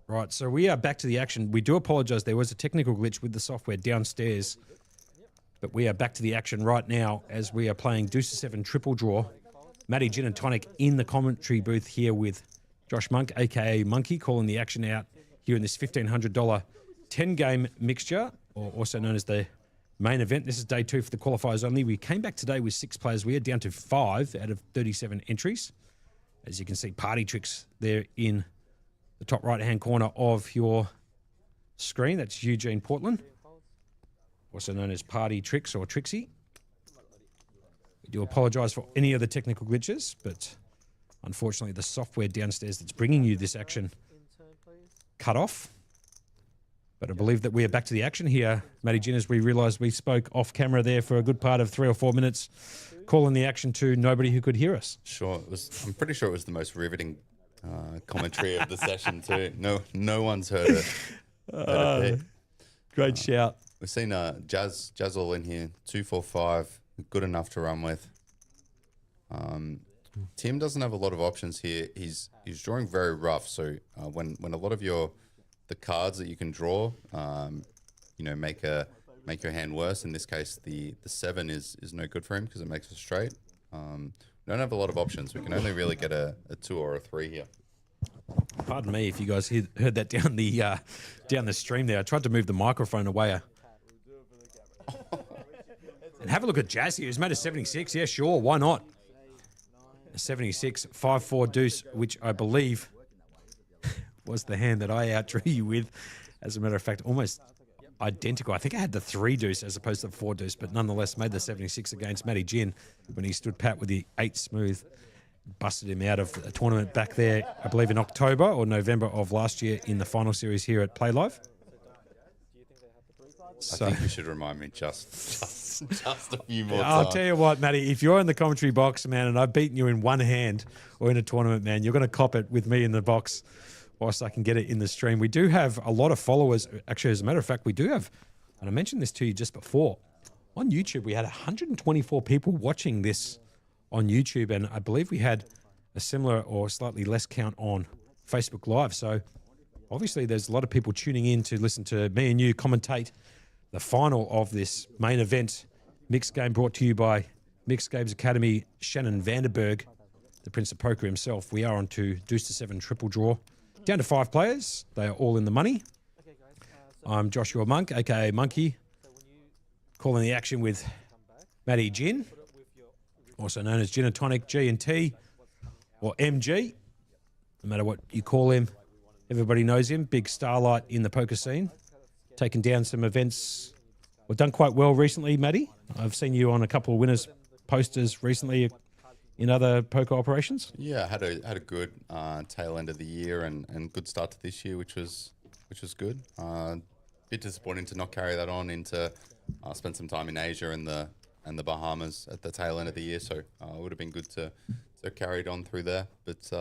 Right, so we are back to the action. We do apologise. There was a technical glitch with the software downstairs. But we are back to the action right now as we are playing Deuce to 7 triple draw. Matty Gin and Tonic in the commentary booth here with Josh Monk, a.k.a. Monkey, calling the action out here in this $1,500 10-game mixture, or also known as the main event. This is day 2 for the qualifiers only. We came back today with 6 players. We are down to 5 out of 37 entries. As you can see, Party Tricks there in the top right-hand corner of your screen. That's Eugene Portland, also known as Party Tricks or Trixie. We do apologise for any of the technical glitches, but unfortunately the software downstairs that's bringing you this action cut off. But I believe that we are back to the action here, Matty Gin, as we realised we spoke off camera there for a good part of 3 or 4 minutes, calling the action to nobody who could hear us. Sure. I'm pretty sure it was the most riveting commentary of the session too. No one's heard it. Great shout. We've seen Jazz all in here, 245, good enough to run with. Tim doesn't have a lot of options here. He's drawing very rough. So when a lot of the cards that you can draw, make your hand worse. In this case, the 7 is no good for him because it makes it straight. We don't have a lot of options. We can only really get a 2 or a 3 here. Pardon me if you guys heard that down the stream there. I tried to move the microphone away. And have a look at Jazz here. He's made a 76. Yeah, sure. Why not? A 76, 5-4 deuce, which I believe was the hand that I outdrew you with. As a matter of fact, almost identical. I think I had the 3 deuce as opposed to the 4 deuce, but nonetheless made the 76 against Matty Gin when he stood pat with the 8 smooth. Busted him out of a tournament back there, I believe in October or November of last year in the final series here at PlayLive. So, I think you should remind me just a few more times. I'll tell you what, Matty, if you're in the commentary box, man, and I've beaten you in one hand or in a tournament, man, you're going to cop it with me in the box whilst I can get it in the stream. We do have a lot of followers. Actually, as a matter of fact, we do have, and I mentioned this to you just before, on YouTube, we had 124 people watching this on YouTube, and I believe we had a similar or slightly less count on Facebook Live. So obviously there's a lot of people tuning in to listen to me and you commentate the final of this main event mixed game, brought to you by Mixed Games Academy, Shannon Vanderberg, the Prince of Poker himself. We are on to Deuce to 7 triple draw. Down to 5 players. They are all in the money. I'm Joshua Monk, aka Monkey, calling the action with Matty Gin, also known as Gin and Tonic, G&T, or MG. No matter what you call him, everybody knows him. Big starlight in the poker scene. Taken down some events. We've done quite well recently, Matty. I've seen you on a couple of winners posters recently in other poker operations. Yeah, had a good tail end of the year and good start to this year, which was good. Bit disappointing to not carry that on into spend some time in Asia and the Bahamas at the tail end of the year. So it would have been good to carry it on through there. But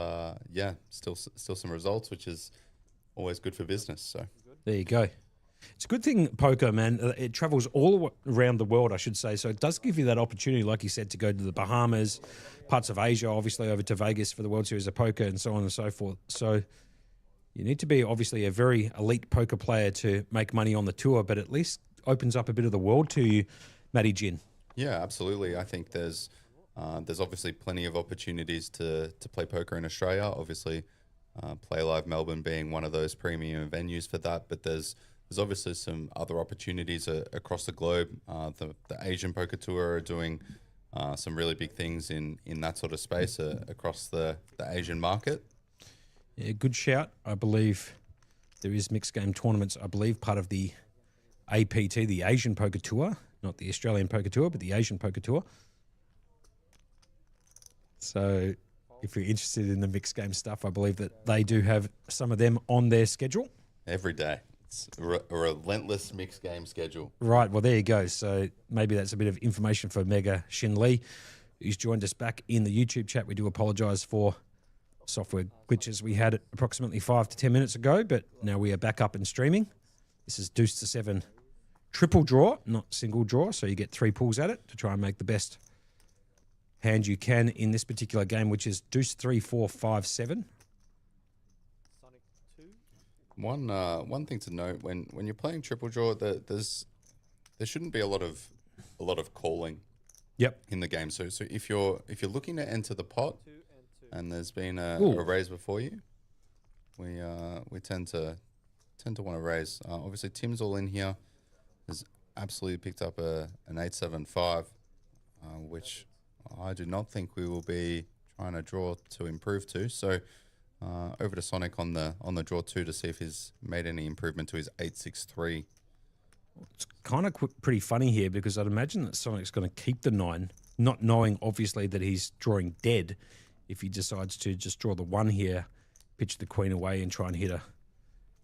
yeah, still some results, which is always good for business. So there you go. It's a good thing, poker, man. It travels all around the world, I should say. So it does give you that opportunity, like you said, to go to the Bahamas, parts of Asia, obviously over to Vegas for the World Series of Poker and so on and so forth. So you need to be obviously a very elite poker player to make money on the tour, but at least opens up a bit of the world to you, Matty Gin. Yeah, absolutely. I think there's obviously plenty of opportunities to play poker in Australia. Obviously, PlayLive Melbourne being one of those premium venues for that, but there's obviously some other opportunities across the globe. The Asian Poker Tour are doing some really big things in that sort of space across the Asian market. Yeah, good shout. I believe there is mixed game tournaments, I believe, part of the APT, the Asian Poker Tour, not the Australian Poker Tour, but the Asian Poker Tour. So if you're interested in the mixed game stuff, I believe that they do have some of them on their schedule. Every day. It's a relentless mixed game schedule. Right, well, there you go. So maybe that's a bit of information for Mega Shin Lee, who's joined us back in the YouTube chat. We do apologise for software glitches we had approximately 5 to 10 minutes ago, but now we are back up and streaming. This is Deuce to 7 triple draw, not single draw, so you get 3 pulls at it to try and make the best hand you can in this particular game, which is Deuce 3, 4, 5, 7. One thing to note when you're playing triple draw, there shouldn't be a lot of calling Yep. in the game. So if you're looking to enter the pot and there's been a Ooh. raise before you, we tend to want to raise. Obviously, Tim's all in here. Has absolutely picked up an 8-7-5, which I do not think we will be trying to draw to improve to. So over to Sonic on the draw 2 to see if he's made any improvement to his 8-6-3. It's kind of pretty funny here because I'd imagine that Sonic's going to keep the 9, not knowing obviously that he's drawing dead if he decides to just draw the 1 here, pitch the queen away and try and hit a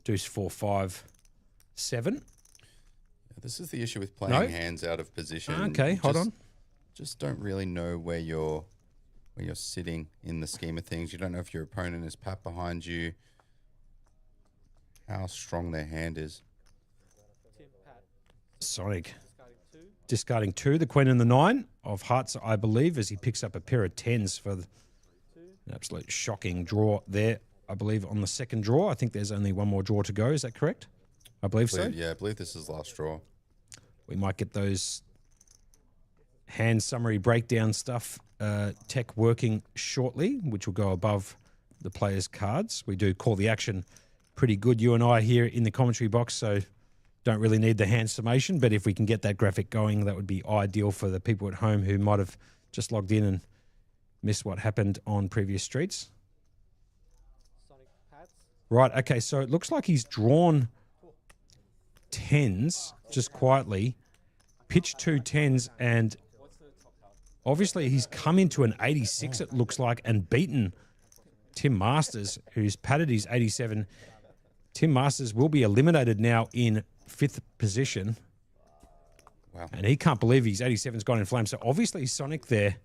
deuce 4-5-7. This is the issue with playing hands out of position. Okay, hold on. Just don't really know where you're sitting in the scheme of things. You don't know if your opponent is pat behind you, how strong their hand is. Sonic discarding 2, the queen and the 9 of hearts, I believe, as he picks up a pair of 10s for an absolute shocking draw there, I believe, on the second draw. I think there's only one more draw to go. Is that correct? I believe so. Yeah, I believe this is last draw. We might get those hand summary breakdown stuff tech working shortly, which will go above the players' cards. We do call the action pretty good, you and I, here in the commentary box, so don't really need the hand summation, but if we can get that graphic going, that would be ideal for the people at home who might have just logged in and missed what happened on previous streets. Right, okay, so it looks like he's drawn 10s just quietly, pitched 2 10s, and obviously he's come into an 86, it looks like, and beaten Tim Masters, who's padded his 87. Tim Masters will be eliminated now in 5th position. Wow. And he can't believe his 87's gone in flames. So obviously Sonic there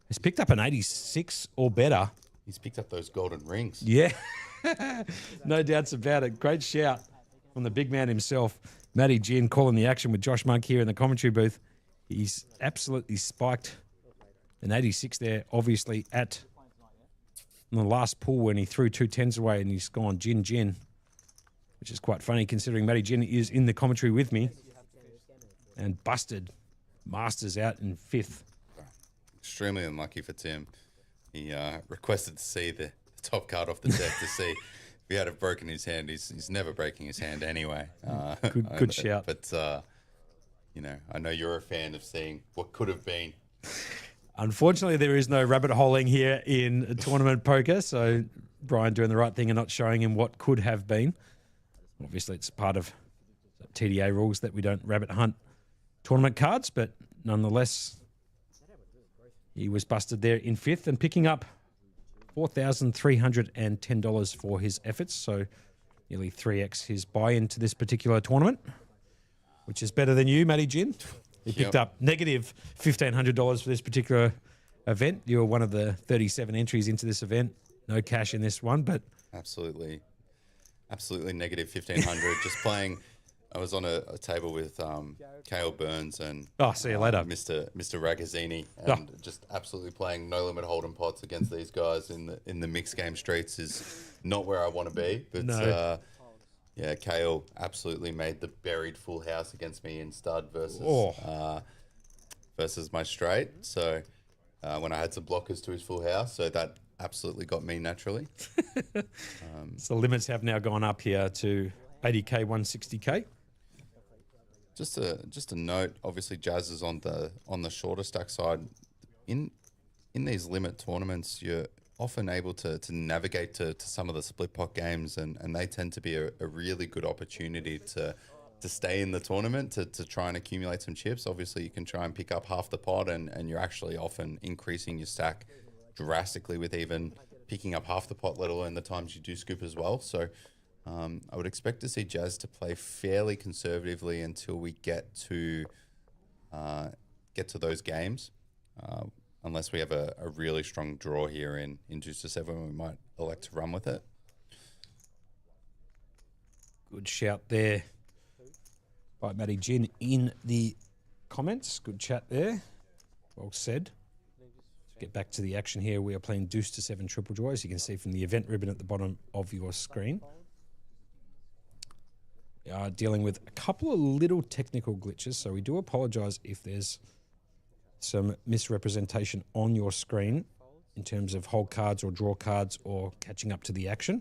has picked up an 86 or better. He's picked up those golden rings. Yeah. No doubts about it. Great shout from the big man himself. Matty Gin calling the action with Josh Monk here in the commentary booth. He's absolutely spiked an 86 there, obviously, at the last pull when he threw 2 10s away and he's gone gin, which is quite funny considering Matty Gin is in the commentary with me and busted Masters out in 5th. Extremely unlucky for Tim. He requested to see the top card off the deck to see if he had broken his hand. He's never breaking his hand anyway. Good shout. But, I know you're a fan of seeing what could have been. Unfortunately, there is no rabbit holing here in tournament poker, so Brian doing the right thing and not showing him what could have been. Obviously, it's part of TDA rules that we don't rabbit hunt tournament cards, but nonetheless, he was busted there in 5th and picking up $4,310 for his efforts, so nearly 3x his buy-in to this particular tournament, which is better than you, Matty Gin. He picked up negative $1,500 for this particular event. You were one of the 37 entries into this event. No cash in this one, but Absolutely negative 1,500. Just playing. I was on a table with Cale Burns and see you later, Mr. Ragazzini, and just absolutely playing no limit hold'em pots against these guys in the mixed game streets is not where I want to be. But no. Yeah, Cale absolutely made the buried full house against me in stud versus my straight. So when I had some blockers to his full house, so that absolutely got me naturally. So limits have now gone up here to 80K, 160K. Just a note, obviously Jazz is on the shorter stack side. In these limit tournaments, you're often able to navigate to some of the split pot games, and they tend to be a really good opportunity to stay in the tournament, to try and accumulate some chips. Obviously, you can try and pick up half the pot, and you're actually often increasing your stack drastically with even picking up half the pot, let alone the times you do scoop as well. So I would expect to see Jazz to play fairly conservatively until we get to those games. Unless we have a really strong draw here in deuce to 7, we might elect to run with it. Good shout there by Matty Gin in the comments. Good chat there. Well said. Get back to the action here. We are playing deuce to 7 triple draw, as you can see from the event ribbon at the bottom of your screen. are dealing with a couple of little technical glitches, so we do apologise if there's some misrepresentation on your screen in terms of hold cards or draw cards or catching up to the action.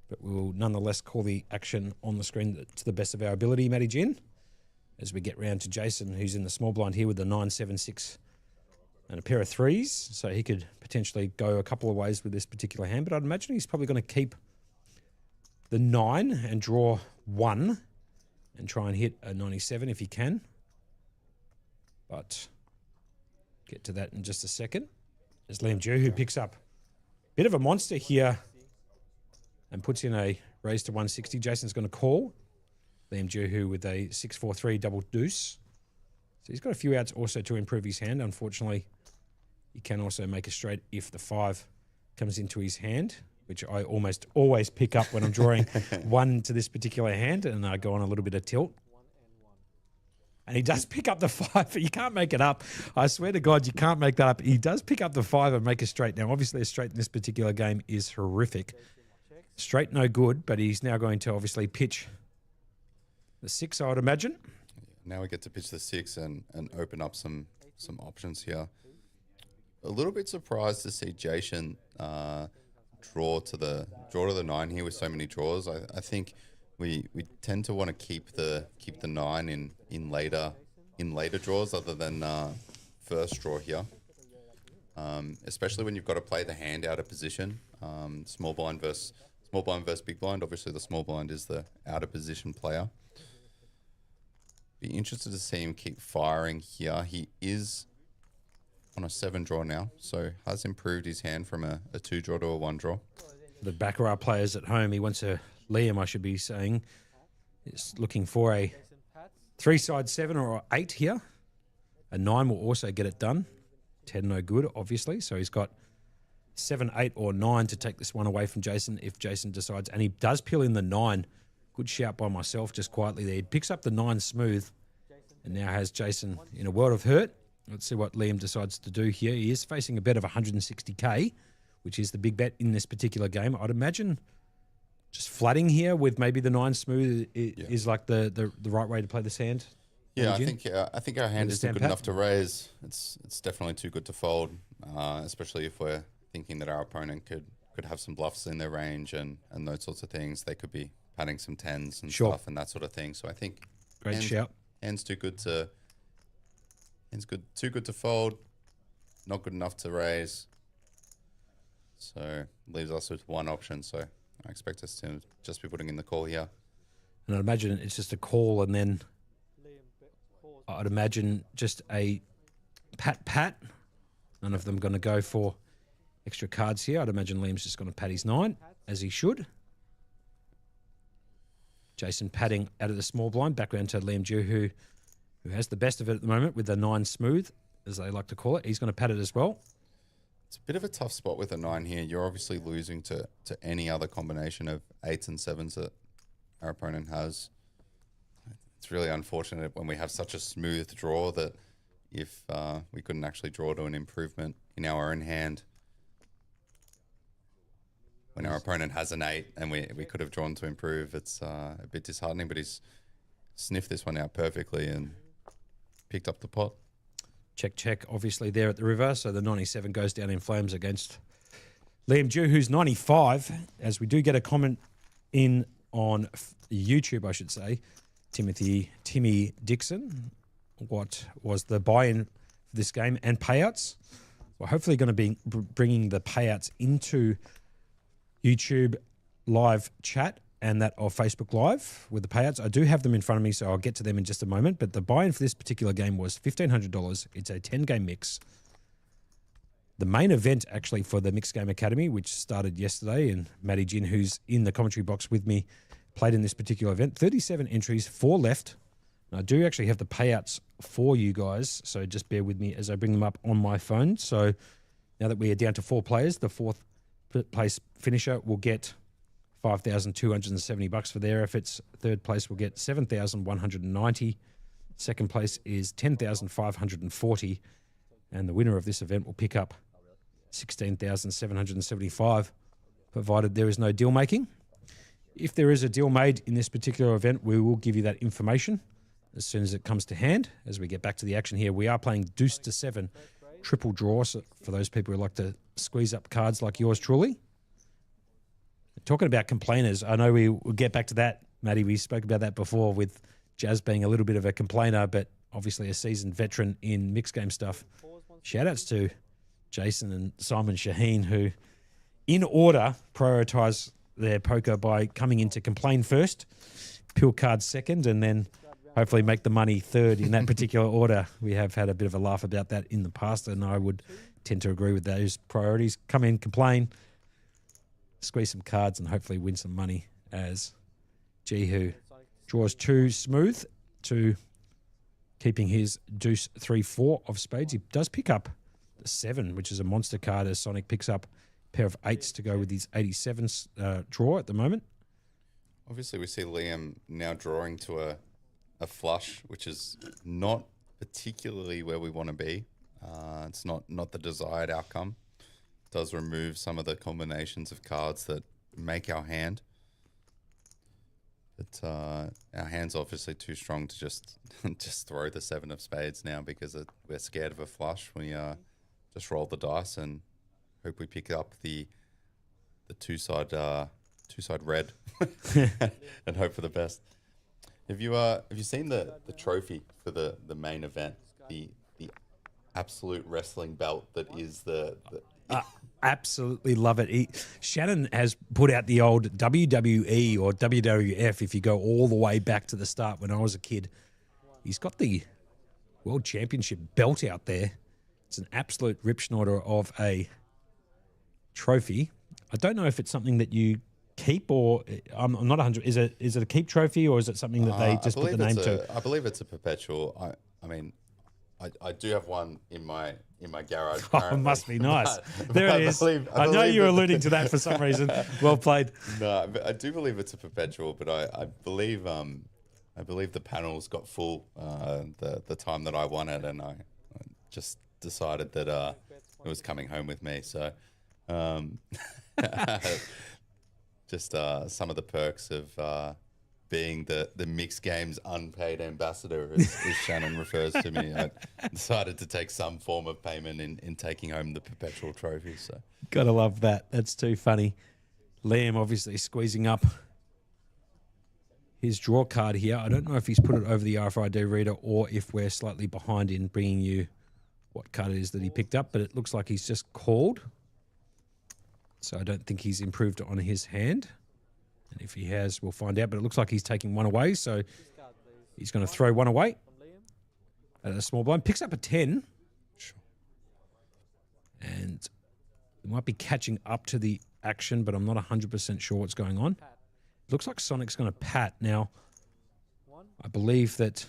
But we will nonetheless call the action on the screen to the best of our ability, Matty Gin, as we get round to Jason, who's in the small blind here with the 9, 7, 6 and a pair of threes. So he could potentially go a couple of ways with this particular hand, but I'd imagine he's probably going to keep the 9 and draw 1 and try and hit a 97 if he can. But get to that in just a second. There's Liam Jew, who picks up a bit of a monster here and puts in a raise to 160. Jason's going to call. Liam Jehu with a 6-4-3 double deuce. So he's got a few outs also to improve his hand. Unfortunately, he can also make a straight if the 5 comes into his hand, which I almost always pick up when I'm drawing 1 to this particular hand, and I go on a little bit of tilt. And he does pick up the 5, but you can't make it up. I swear to God, you can't make that up. He does pick up the 5 and make a straight. Now, obviously, a straight in this particular game is horrific. Straight, no good, but he's now going to obviously pitch the 6, I would imagine. Now we get to pitch the 6 and open up some options here. A little bit surprised to see Jason draw to the 9 here with so many draws. I think we tend to want to keep the 9 in later draws other than first draw here. Especially when you've got to play the hand out of position. Small blind versus big blind. Obviously, the small blind is the out of position player. Be interested to see him keep firing here. He is on a 7 draw now, so has improved his hand from a 2 draw to a 1 draw. The Baccarat players at home, Liam, I should be saying, is looking for a 3-side 7 or 8 here. A 9 will also get it done. 10 no good, obviously. So he's got 7, 8 or 9 to take this one away from Jason if Jason decides. And he does peel in the 9. Good shout by myself just quietly there. He picks up the 9 smooth and now has Jason in a world of hurt. Let's see what Liam decides to do here. He is facing a bet of 160K, which is the big bet in this particular game. I'd imagine just flooding here with maybe the 9 smooth is like the right way to play this hand. Yeah, I think our hand is good enough to raise. It's definitely too good to fold, especially if we're thinking that our opponent could have some bluffs in their range and those sorts of things. They could be padding some 10s and stuff and that sort of thing. So I think great shout. Hand's too good to fold, not good enough to raise. So leaves us with one option. So I expect us to just be putting in the call here. And I'd imagine it's just a call and then I'd imagine just a pat. None of them going to go for extra cards here. I'd imagine Liam's just going to pat his 9, as he should. Jason patting out of the small blind. Back around to Liam Jew, who has the best of it at the moment with the 9 smooth, as they like to call it. He's going to pat it as well. It's a bit of a tough spot with a 9 here. You're obviously losing to any other combination of 8s and 7s that our opponent has. It's really unfortunate when we have such a smooth draw that if we couldn't actually draw to an improvement in our own hand when our opponent has an 8 and we could have drawn to improve, it's a bit disheartening, but he's sniffed this one out perfectly and picked up the pot. Check, obviously, there at the river. So the 97 goes down in flames against Liam Jew, who's 95, as we do get a comment in on YouTube, I should say. Timmy Dixon, what was the buy-in for this game and payouts? We're hopefully going to be bringing the payouts into YouTube live chat and that of Facebook Live with the payouts. I do have them in front of me, so I'll get to them in just a moment. But the buy-in for this particular game was $1,500. It's a 10-game mix. The main event, actually, for the Mixed Game Academy, which started yesterday, and Matty Gin, who's in the commentary box with me, played in this particular event. 37 entries, 4 left. And I do actually have the payouts for you guys, so just bear with me as I bring them up on my phone. So now that we are down to 4 players, the 4th place finisher will get $5,270 for their efforts. 3rd place will get $7,190. 2nd place is $10,540. And the winner of this event will pick up $16,775, provided there is no deal making. if there is a deal made in this particular event, we will give you that information as soon as it comes to hand. As we get back to the action here, we are playing deuce to 7, triple draw. So for those people who like to squeeze up cards like yours truly. Talking about complainers, I know we will get back to that, Matty. We spoke about that before with Jazz being a little bit of a complainer, but obviously a seasoned veteran in mixed game stuff. Shout outs to Jason and Simon Shaheen, who in order prioritise their poker by coming in to complain first, pure cards second, and then hopefully make the money third in that particular order. We have had a bit of a laugh about that in the past, and I would tend to agree with those priorities. Come in, complain, squeeze some cards, and hopefully win some money as Jihu draws 2 smooth to keeping his deuce 3-4 of spades. He does pick up the 7, which is a monster card, as Sonic picks up a pair of 8s to go with his 87 draw at the moment. Obviously, we see Liam now drawing to a flush, which is not particularly where we want to be. It's not the desired outcome. It does remove some of the combinations of cards that make our hand. But our hand's obviously too strong to just throw the 7 of spades now, because we're scared of a flush. We just roll the dice and hope we pick up the two-side red and hope for the best. Have you seen the trophy for the main event? The absolute wrestling belt that is the absolutely love it. Shannon has put out the old WWE or WWF, if you go all the way back to the start when I was a kid. He's got the World Championship belt out there. It's an absolute ripschnorter of a trophy. I don't know if it's something that you keep, or I'm not 100. Is it a keep trophy, or is it something that they just put the name to? I believe it's a perpetual. I mean, I do have one in my garage. Oh, it must be nice. There it is. I know you're alluding to that for some reason. Well played. No, I do believe it's a perpetual, but I believe the panels got full the time that I won it, and I just decided that it was coming home with me. So just some of the perks of being the mixed games unpaid ambassador, as Shannon refers to me. I decided to take some form of payment in taking home the perpetual trophy. So gotta love that. That's too funny. Liam obviously squeezing up his draw card here. I don't know if he's put it over the RFID reader or if we're slightly behind in bringing you what card it is that he picked up, but it looks like he's just called. So I don't think he's improved on his hand. And if he has, we'll find out. But it looks like he's taking one away, so he's going to throw one away at a small blind. Picks up a 10. And it might be catching up to the action, but I'm not 100% sure what's going on. Looks like Sonic's going to pat. Now, I believe that...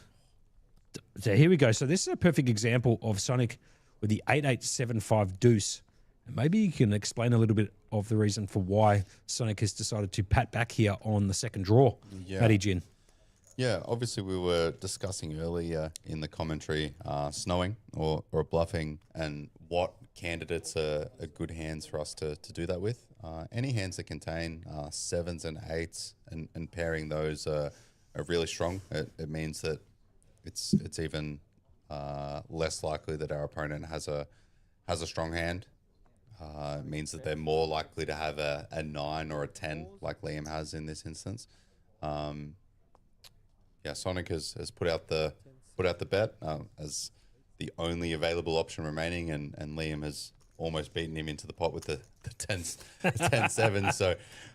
So here we go. So this is a perfect example of Sonic with the 8-8-7-5 deuce. And maybe you can explain a little bit of the reason for why Sonic has decided to pat back here on the second draw. Yeah. Matty Gin. Yeah, obviously we were discussing earlier in the commentary snowing or bluffing and what candidates are good hands for us to do that with. Any hands that contain 7s and 8s and pairing those are really strong. It means that it's even less likely that our opponent has a strong hand. It means that they're more likely to have a 9 or a 10 like Liam has in this instance. Sonic has put out the bet as the only available option remaining, and Liam has almost beaten him into the pot with the 10-7. So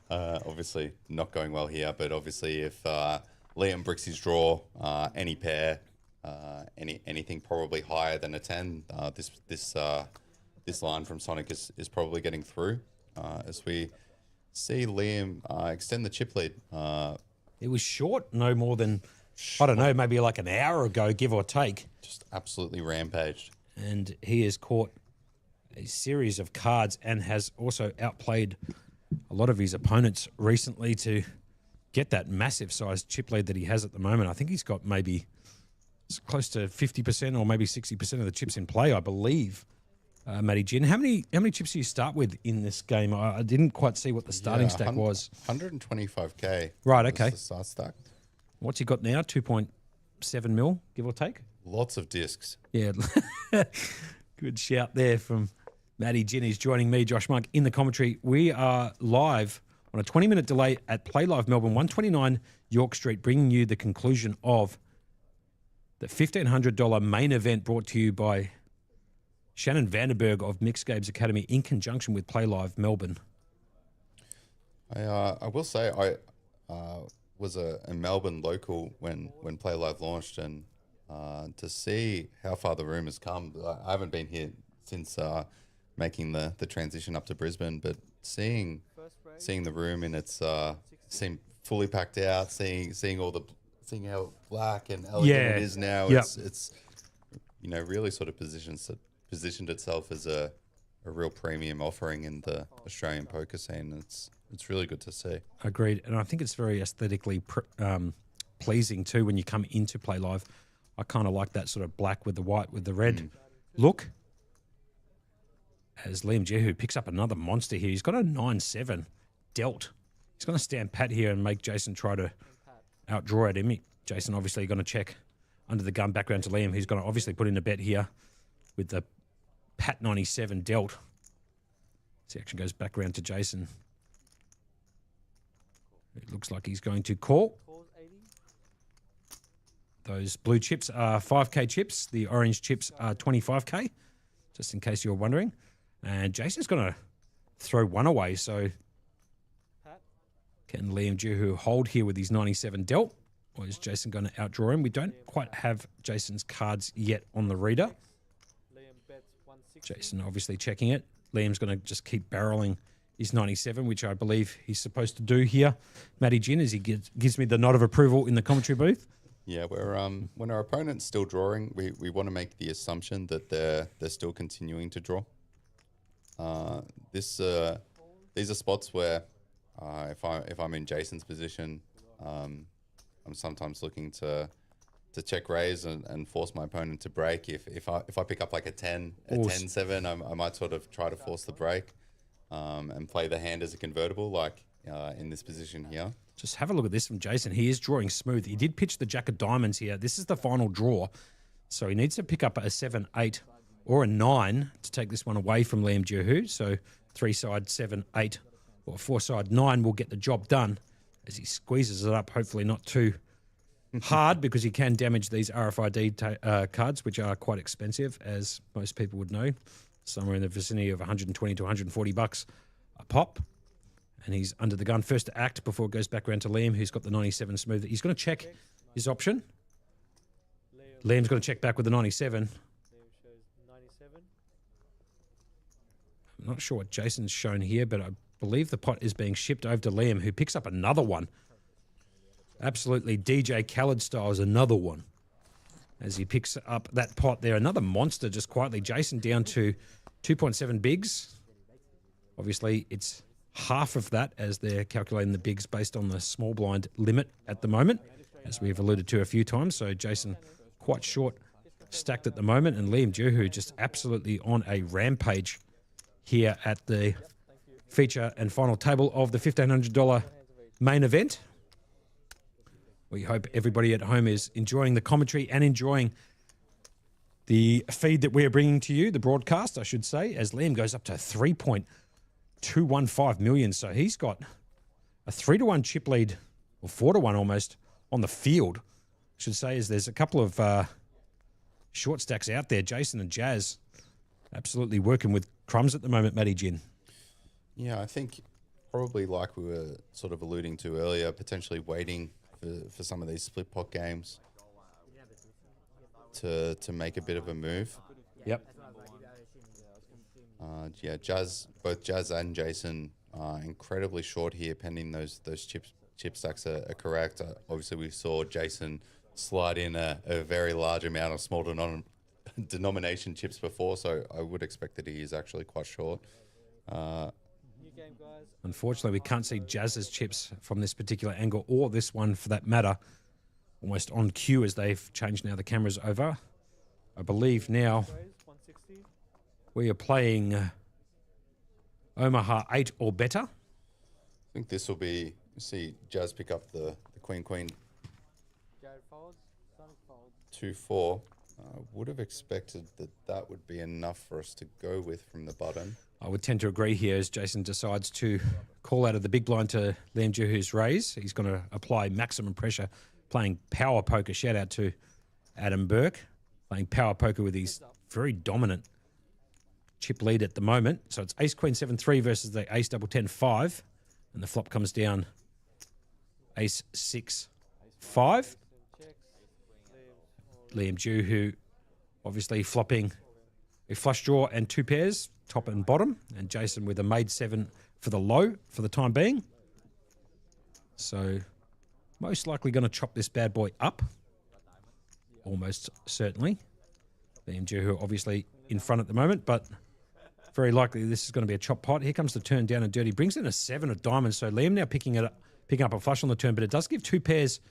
obviously not going well here, but obviously if Liam bricks his draw, any pair, anything probably higher than a 10, this line from Sonic is probably getting through as we see Liam extend the chip lead. It was short, no more than, I don't know, maybe like an hour ago, give or take. Just absolutely rampaged. And he has caught a series of cards and has also outplayed a lot of his opponents recently to get that massive sized chip lead that he has at the moment. I think he's got maybe close to 50% or maybe 60% of the chips in play, I believe. Matty Gin. How many chips do you start with in this game? I didn't quite see what the starting stack was. 125k. Right, okay. The start stack. What's he got now? 2.7 mil, give or take? Lots of discs. Yeah. Good shout there from Matty Gin. He's joining me, Josh Monk, in the commentary. We are live on a 20-minute delay at PlayLive Melbourne, 129 York Street, bringing you the conclusion of the $1,500 main event brought to you by Shannon Vandenberg of Mixed Games Academy in conjunction with PlayLive Melbourne. I will say I was a Melbourne local when PlayLive launched, and to see how far the room has come. I haven't been here since making the transition up to Brisbane, but seeing the room in its seemed fully packed out, seeing how black and elegant it is now. Yep. It's really sort of positioned itself as a real premium offering in the Australian poker scene. It's really good to see. Agreed. And I think it's very aesthetically pleasing too when you come into PlayLive. I kind of like that sort of black with the white with the red look. As Liam Jehu picks up another monster here. He's got a 9-7 dealt. He's going to stand pat here and make Jason try to outdraw at him. Jason obviously going to check under the gun background to Liam. He's going to obviously put in a bet here with the Pat 97 dealt. The action goes back around to Jason. It looks like he's going to call. Those blue chips are 5K chips. The orange chips are 25K, just in case you're wondering. And Jason's going to throw one away. So can Liam Jehu hold here with his 97 dealt? Or is Jason going to outdraw him? We don't quite have Jason's cards yet on the reader. Jason obviously checking it. Liam's going to just keep barreling his 97, which I believe he's supposed to do here. Matty Gin, as he gives me the nod of approval in the commentary booth. Yeah, when our opponent's still drawing, we want to make the assumption that they're still continuing to draw. These are spots where if I'm in Jason's position, I'm sometimes looking to check raise and force my opponent to break. If I pick up like a 10-7, I might sort of try to force the break and play the hand as a convertible, like in this position here. Just have a look at this from Jason. He is drawing smooth. He did pitch the jack of diamonds here. This is the final draw. So he needs to pick up a 7, 8, or a 9 to take this one away from Liam Jehu. So 3-side 7, 8, or 4-side 9 will get the job done as he squeezes it up, hopefully not too hard, because he can damage these RFID cards, which are quite expensive, as most people would know, somewhere in the vicinity of 120 to 140 bucks a pop. And he's under the gun first to act before it goes back around to Liam, who's got the 97 smooth. He's going to check his option. Liam's going to check back with the 97. I'm not sure what Jason's shown here, but I believe the pot is being shipped over to Liam, who picks up another one. Absolutely DJ Khaled style is another one. As he picks up that pot there, another monster just quietly. Jason down to 2.7 bigs. Obviously, it's half of that as they're calculating the bigs based on the small blind limit at the moment, as we've alluded to a few times. So Jason quite short stacked at the moment, and Liam Jehu just absolutely on a rampage here at the feature and final table of the $1,500 main event. We hope everybody at home is enjoying the commentary and enjoying the feed that we are bringing to you, the broadcast, I should say, as Liam goes up to 3.215 million. So he's got a 3-1 chip lead, or 4-1 almost, on the field, I should say, as there's a couple of short stacks out there. Jason and Jazz absolutely working with crumbs at the moment, Matty Gin. Yeah, I think probably like we were sort of alluding to earlier, potentially waiting for some of these split pot games to make a bit of a move. Yep. Yeah, both Jazz and Jason are incredibly short here, pending those chip stacks are correct. Obviously, we saw Jason slide in a very large amount of small denomination chips before, so I would expect that he is actually quite short. Unfortunately, we can't see Jazz's chips from this particular angle, or this one for that matter, almost on cue as they've changed now the cameras over. I believe now We are playing Omaha 8 or better. I think this will be, see Jazz pick up the queen. 2-4. I would have expected that would be enough for us to go with from the button. I would tend to agree here as Jason decides to call out of the big blind to Liam Juhu's raise. He's going to apply maximum pressure, playing power poker. Shout out to Adam Burke, playing power poker with his very dominant chip lead at the moment. So it's ace queen 7-3 versus the ace double 10-5, and the flop comes down ace 6-5. Liam Juhu obviously flopping a flush draw and 2 pairs, top and bottom, and Jason with a made 7 for the low for the time being. So most likely going to chop this bad boy up, almost certainly. Liam Juhu obviously in front at the moment, but very likely this is going to be a chop pot. Here comes the turn down and dirty, brings in a 7 of diamonds. So Liam now picking up a flush on the turn, but it does give 2 pairs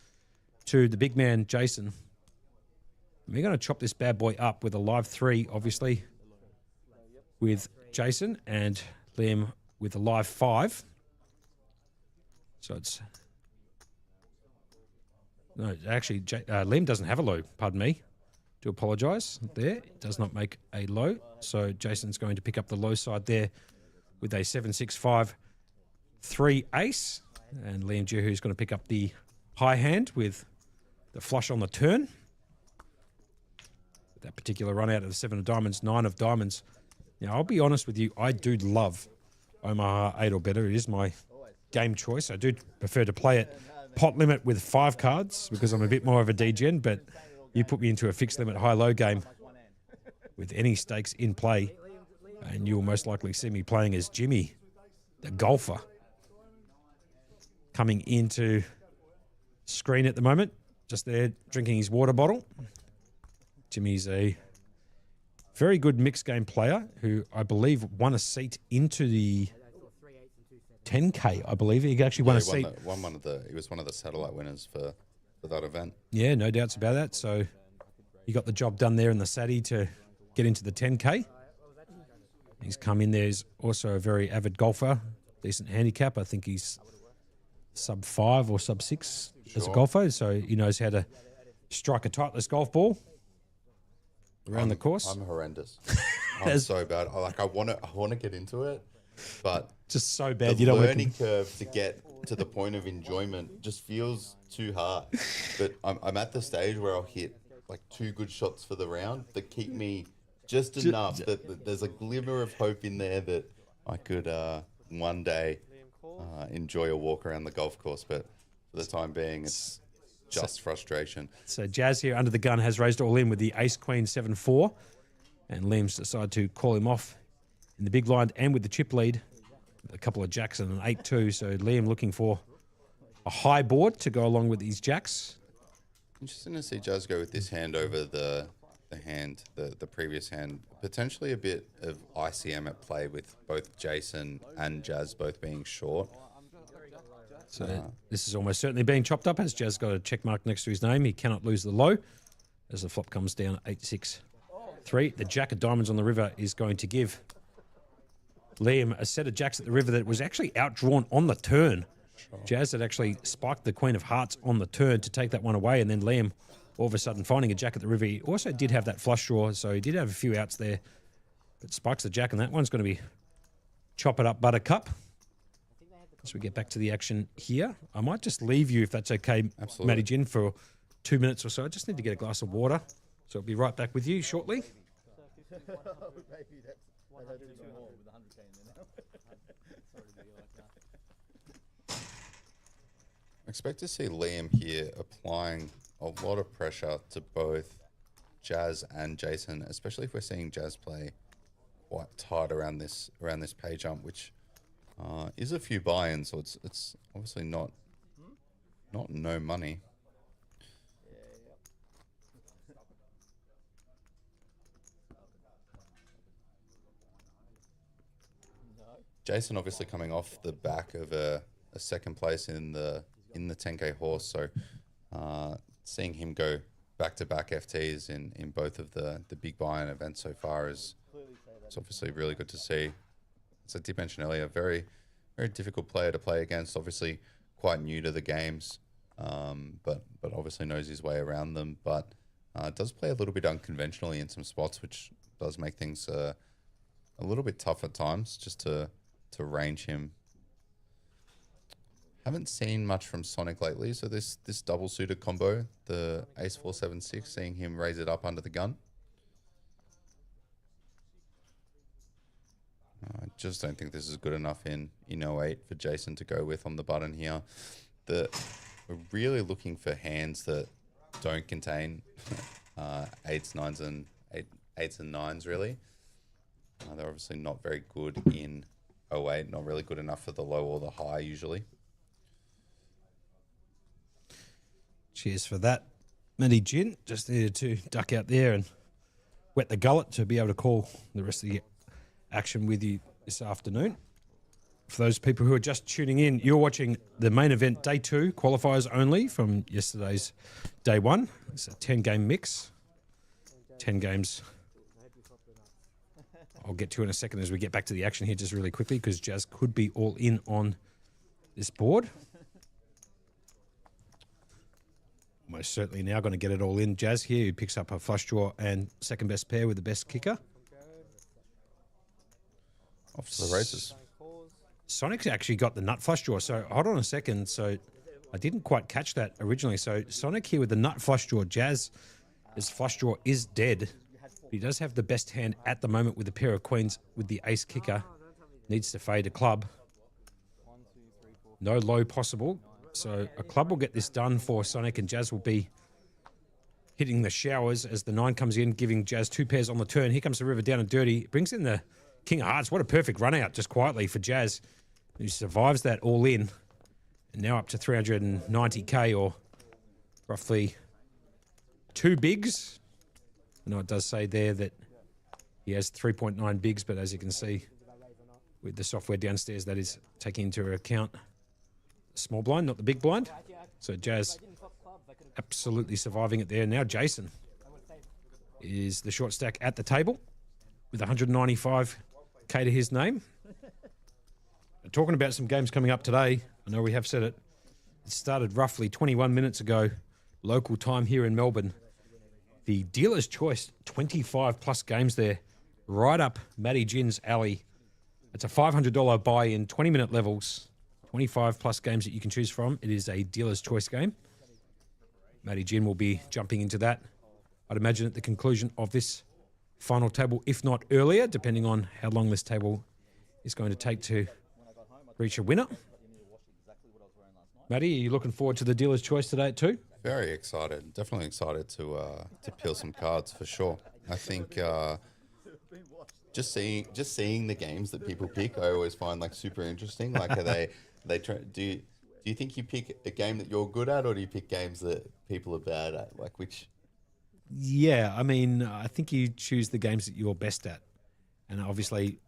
to the big man Jason. We're going to chop this bad boy up with a live 3, obviously, with Jason, and Liam with a live 5. So it's... No, actually, Liam doesn't have a low, pardon me. Do apologise. There, it does not make a low. So Jason's going to pick up the low side there with a 7-6-5-3 ace. And Liam Juhu's going to pick up the high hand with the flush on the turn. That particular run out of the 7 of diamonds, 9 of diamonds. Now, I'll be honest with you, I do love Omaha 8 or better. It is my game choice. I do prefer to play it pot limit with 5 cards because I'm a bit more of a degen, but you put me into a fixed limit high-low game with any stakes in play, and you'll most likely see me playing as Jimmy, the golfer, coming into screen at the moment, just there drinking his water bottle. Jimmy's a very good mixed game player who I believe won a seat into the 10K. I believe he actually won a seat. He was one of the satellite winners for that event. Yeah, no doubts about that. So he got the job done there in the Satty to get into the 10K. He's come in there. He's also a very avid golfer, decent handicap. I think he's sub 5 or sub 6 as a golfer. So he knows how to strike a tightless golf ball around the course. I'm horrendous. I'm so bad. I want to get into it, but just so bad. The learning curve to get to the point of enjoyment just feels too hard. But I'm at the stage where I'll hit like 2 good shots for the round that keep me just enough that there's a glimmer of hope in there that I could one day enjoy a walk around the golf course. But for the time being, it's just frustration. So Jazz here under the gun has raised all in with the ace queen 7-4, and Liam's decided to call him off in the big blind and with the chip lead, a couple of jacks and an 8-2. So Liam looking for a high board to go along with these jacks. Interesting to see Jazz go with this hand over the previous hand. Potentially a bit of ICM at play with both Jason and Jazz both being short. So this is almost certainly being chopped up as Jazz got a check mark next to his name. He cannot lose the low as the flop comes down 8-6-3. The jack of diamonds on the river is going to give Liam a set of jacks at the river that was actually outdrawn on the turn. Sure. Jazz had actually spiked the queen of hearts on the turn to take that one away, and then Liam all of a sudden finding a jack at the river. He also did have that flush draw, so he did have a few outs there, but spikes the jack, and that one's going to be chop it up buttercup. As we get back to the action here, I might just leave you, if that's okay, Matty Gin, for 2 minutes or so. I just need to get a glass of water, so I'll be right back with you shortly. I expect to see Liam here applying a lot of pressure to both Jazz and Jason, especially if we're seeing Jazz play quite tight around this pay jump, which is a few buy-ins, so it's obviously not no money. Jason obviously coming off the back of a second place in the 10K horse, so seeing him go back-to-back FTs in both of the big buy-in events so far is It's obviously really good to see. As I did mention earlier, very, very difficult player to play against. Obviously, quite new to the games, but obviously knows his way around them. But does play a little bit unconventionally in some spots, which does make things a little bit tough at times just to range him. Haven't seen much from Sonic lately, so this double suited combo, the Ace 4-7-6, seeing him raise it up under the gun. I just don't think this is good enough in 08 for Jason to go with on the button here. We're really looking for hands that don't contain eights, nines, and eights and nines, really. They're obviously not very good in 08, not really good enough for the low or the high usually. Cheers for that. Matty Gin just needed to duck out there and wet the gullet to be able to call the rest of the action with you this afternoon. For those people who are just tuning in, you're watching the main event day 2, qualifiers only from yesterday's day 1. It's a 10-game mix. 10 games. I'll get to in a second as we get back to the action here just really quickly because Jazz could be all in on this board. Most certainly now going to get it all in. Jazz here, who picks up a flush draw and second best pair with the best kicker. Off to the races. Sonic's actually got the nut flush draw. So hold on a second. So I didn't quite catch that originally. So Sonic here with the nut flush draw. Jazz, his flush draw is dead. But he does have the best hand at the moment with a pair of queens with the ace kicker. Needs to fade a club. No low possible. So a club will get this done for Sonic, and Jazz will be hitting the showers as the 9 comes in, giving Jazz 2 pairs on the turn. Here comes the river down and dirty. Brings in the King of Hearts. What a perfect run out just quietly for Jazz, who survives that all in. And now up to 390k, or roughly 2 bigs. I know it does say there that he has 3.9 bigs, but as you can see with the software downstairs, that is taking into account small blind, not the big blind. So Jazz absolutely surviving it there. Now Jason is the short stack at the table with 195k to his name. Talking about some games coming up today, I know we have said it. It started roughly 21 minutes ago, local time here in Melbourne. The dealer's choice, 25 plus games there, right up Matty Gin's alley. It's a $500 buy in 20-minute levels. 25 plus games that you can choose from. It is a dealer's choice game. Matty Gin will be jumping into that, I'd imagine, at the conclusion of this final table, if not earlier, depending on how long this table is going to take to reach a winner. Matty, are you looking forward to the dealer's choice today at 2? Very excited. Definitely excited to peel some cards for sure. I think just seeing the games that people pick, I always find like super interesting. Like, are they try? Do you think you pick a game that you're good at, or do you pick games that people are bad at? Like which? Yeah, I mean, I think you choose the games that you're best at, and obviously,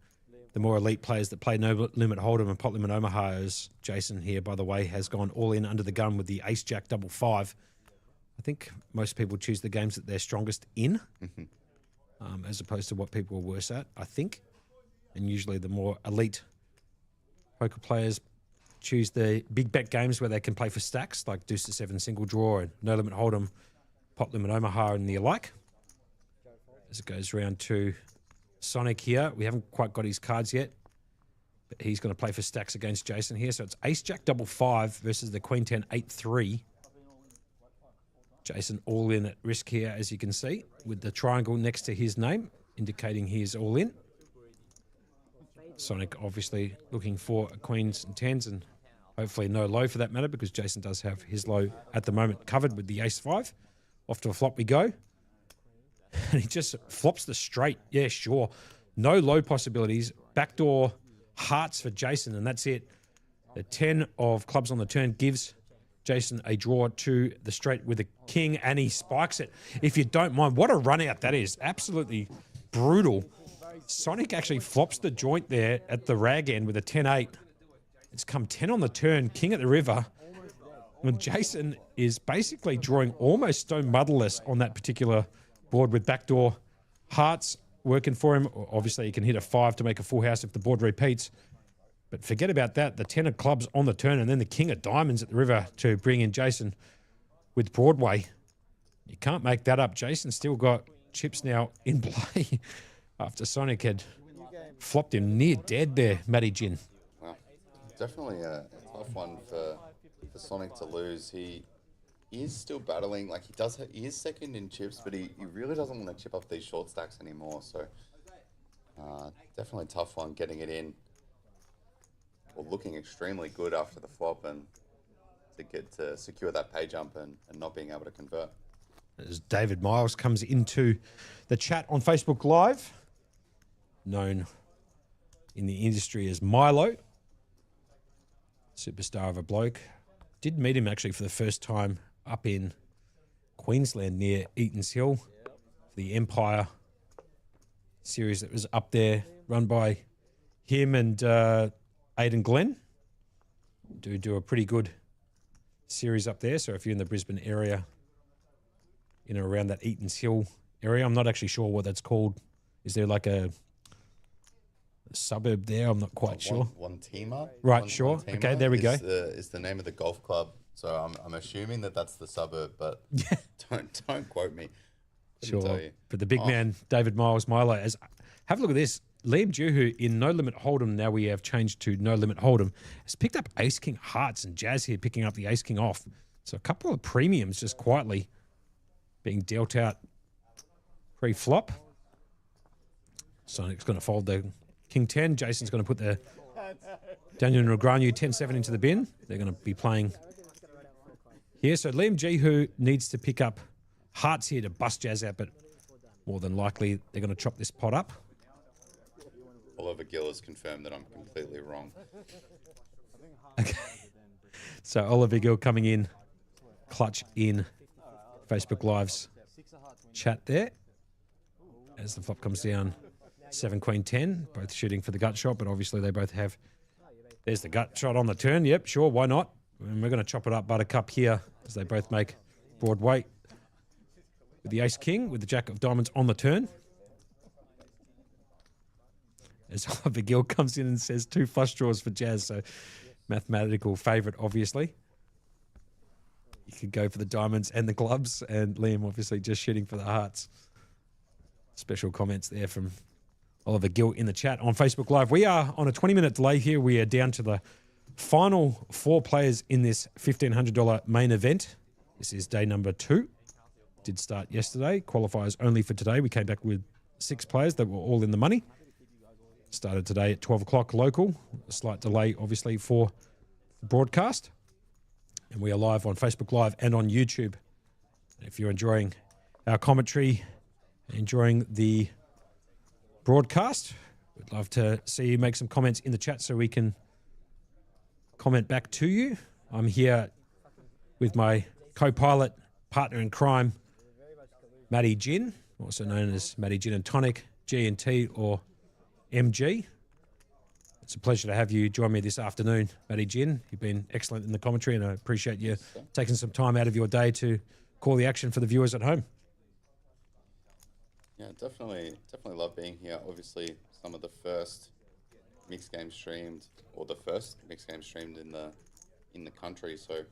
the more elite players that play No Limit Hold'em and Pot Limit Omaha, as Jason here, by the way, has gone all in under the gun with the Ace Jack 5-5. I think most people choose the games that they're strongest in, as opposed to what people are worse at, I think. And usually the more elite poker players choose the big bet games where they can play for stacks, like Deuce to 7 single draw and No Limit Hold'em, Pot Limit Omaha and the alike. As it goes round to Sonic here, we haven't quite got his cards yet, but he's going to play for stacks against Jason here. So it's Ace Jack 5-5 versus the Queen 10 8-3. Jason all in at risk here, as you can see, with the triangle next to his name, indicating he is all in. Sonic obviously looking for queens and 10s, and hopefully no low for that matter, because Jason does have his low at the moment covered with the Ace 5. Off to a flop we go. And he just flops the straight. Yeah, sure. No low possibilities. Backdoor hearts for Jason, and that's it. The 10 of clubs on the turn gives Jason a draw to the straight with a king, and he spikes it. If you don't mind, what a run out that is. Absolutely brutal. Sonic actually flops the joint there at the rag end with a 10-8. It's come 10 on the turn, king at the river. When Jason is basically drawing almost stone muddleless on that particular board with backdoor hearts, working for him. Obviously, he can hit a 5 to make a full house if the board repeats. But forget about that. The 10 of clubs on the turn and then the king of diamonds at the river to bring in Jason with Broadway. You can't make that up. Jason's still got chips now in play after Sonic had flopped him near dead there, Matty Gin. Wow. Definitely a tough one for Sonic to lose. He is still battling. Like, he is second in chips, but he really doesn't want to chip up these short stacks anymore. So definitely a tough one getting it in. Well, looking extremely good after the flop and to get to secure that pay jump and not being able to convert. As David Miles comes into the chat on Facebook Live, known in the industry as Milo, superstar of a bloke. Did meet him actually for the first time up in Queensland near Eaton's Hill, the Empire series that was up there, run by him and Aidan Glenn. Do a pretty good series up there. So if you're in the Brisbane area, in or around that Eaton's Hill area, I'm not actually sure what that's called. Is there like a suburb there? I'm not quite sure. Wantima? Right, sure. Wantima okay, there we go. Is the name of the golf club. So I'm assuming that's the suburb, but don't quote me. Sure. Tell you. But the big man, David Miles, Milo, have a look at this. Liam Juhu in No Limit Hold'em, now we have changed to No Limit Hold'em, has picked up Ace King Hearts and Jazz here picking up the Ace King off. So a couple of premiums just quietly being dealt out pre-flop. Sonic's going to fold the King 10. Jason's going to put the Daniel Negreanu 10-7 into the bin. They're going to be playing here. So Liam Juhu needs to pick up Hearts here to bust Jazz out, but more than likely they're going to chop this pot up. Oliver Gill has confirmed that I'm completely wrong. Okay. So Oliver Gill coming in, clutch in Facebook Live's chat there. As the flop comes down, 7 Queen 10, both shooting for the gut shot, but obviously they both have. There's the gut shot on the turn. Yep, sure, why not? And we're going to chop it up Buttercup here as they both make broad weight with the Ace King, with the Jack of Diamonds on the turn. As Oliver Gill comes in and says 2 flush draws for Jazz, so mathematical favourite, obviously. You could go for the diamonds and the clubs, and Liam obviously just shooting for the hearts. Special comments there from Oliver Gill in the chat on Facebook Live. We are on a 20-minute delay here. We are down to the final 4 players in this $1,500 main event. This is day number 2. Did start yesterday. Qualifiers only for today. We came back with 6 players that were all in the money. Started today at 12 o'clock local. A slight delay, obviously, for the broadcast. And we are live on Facebook Live and on YouTube. If you're enjoying our commentary, enjoying the broadcast, we'd love to see you make some comments in the chat so we can comment back to you. I'm here with my co-pilot, partner in crime, Matty Gin, also known as Matty Gin and Tonic, G&T or MG. It's a pleasure to have you join me this afternoon, Matty Gin. You've been excellent in the commentary, and I appreciate you taking some time out of your day to call the action for the viewers at home. Yeah, definitely love being here. Obviously, some of the first mixed games streamed, or the first mixed games streamed in the country. So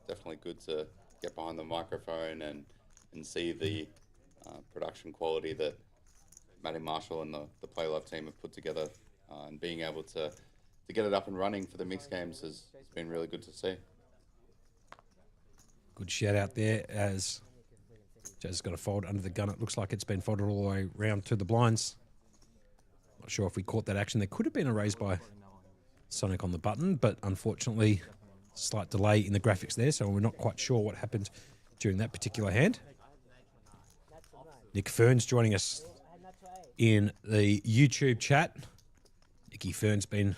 definitely good to get behind the microphone and see the production quality that Matty Marshall and the PlayLive team have put together, and being able to get it up and running for the mixed games has been really good to see. Good shout out there as Jazz has got a fold under the gun. It looks like it's been folded all the way round to the blinds. Not sure if we caught that action. There could have been a raise by Sonic on the button, but unfortunately, slight delay in the graphics there, so we're not quite sure what happened during that particular hand. Nick Fern's joining us in the YouTube chat. Nicky Fern's been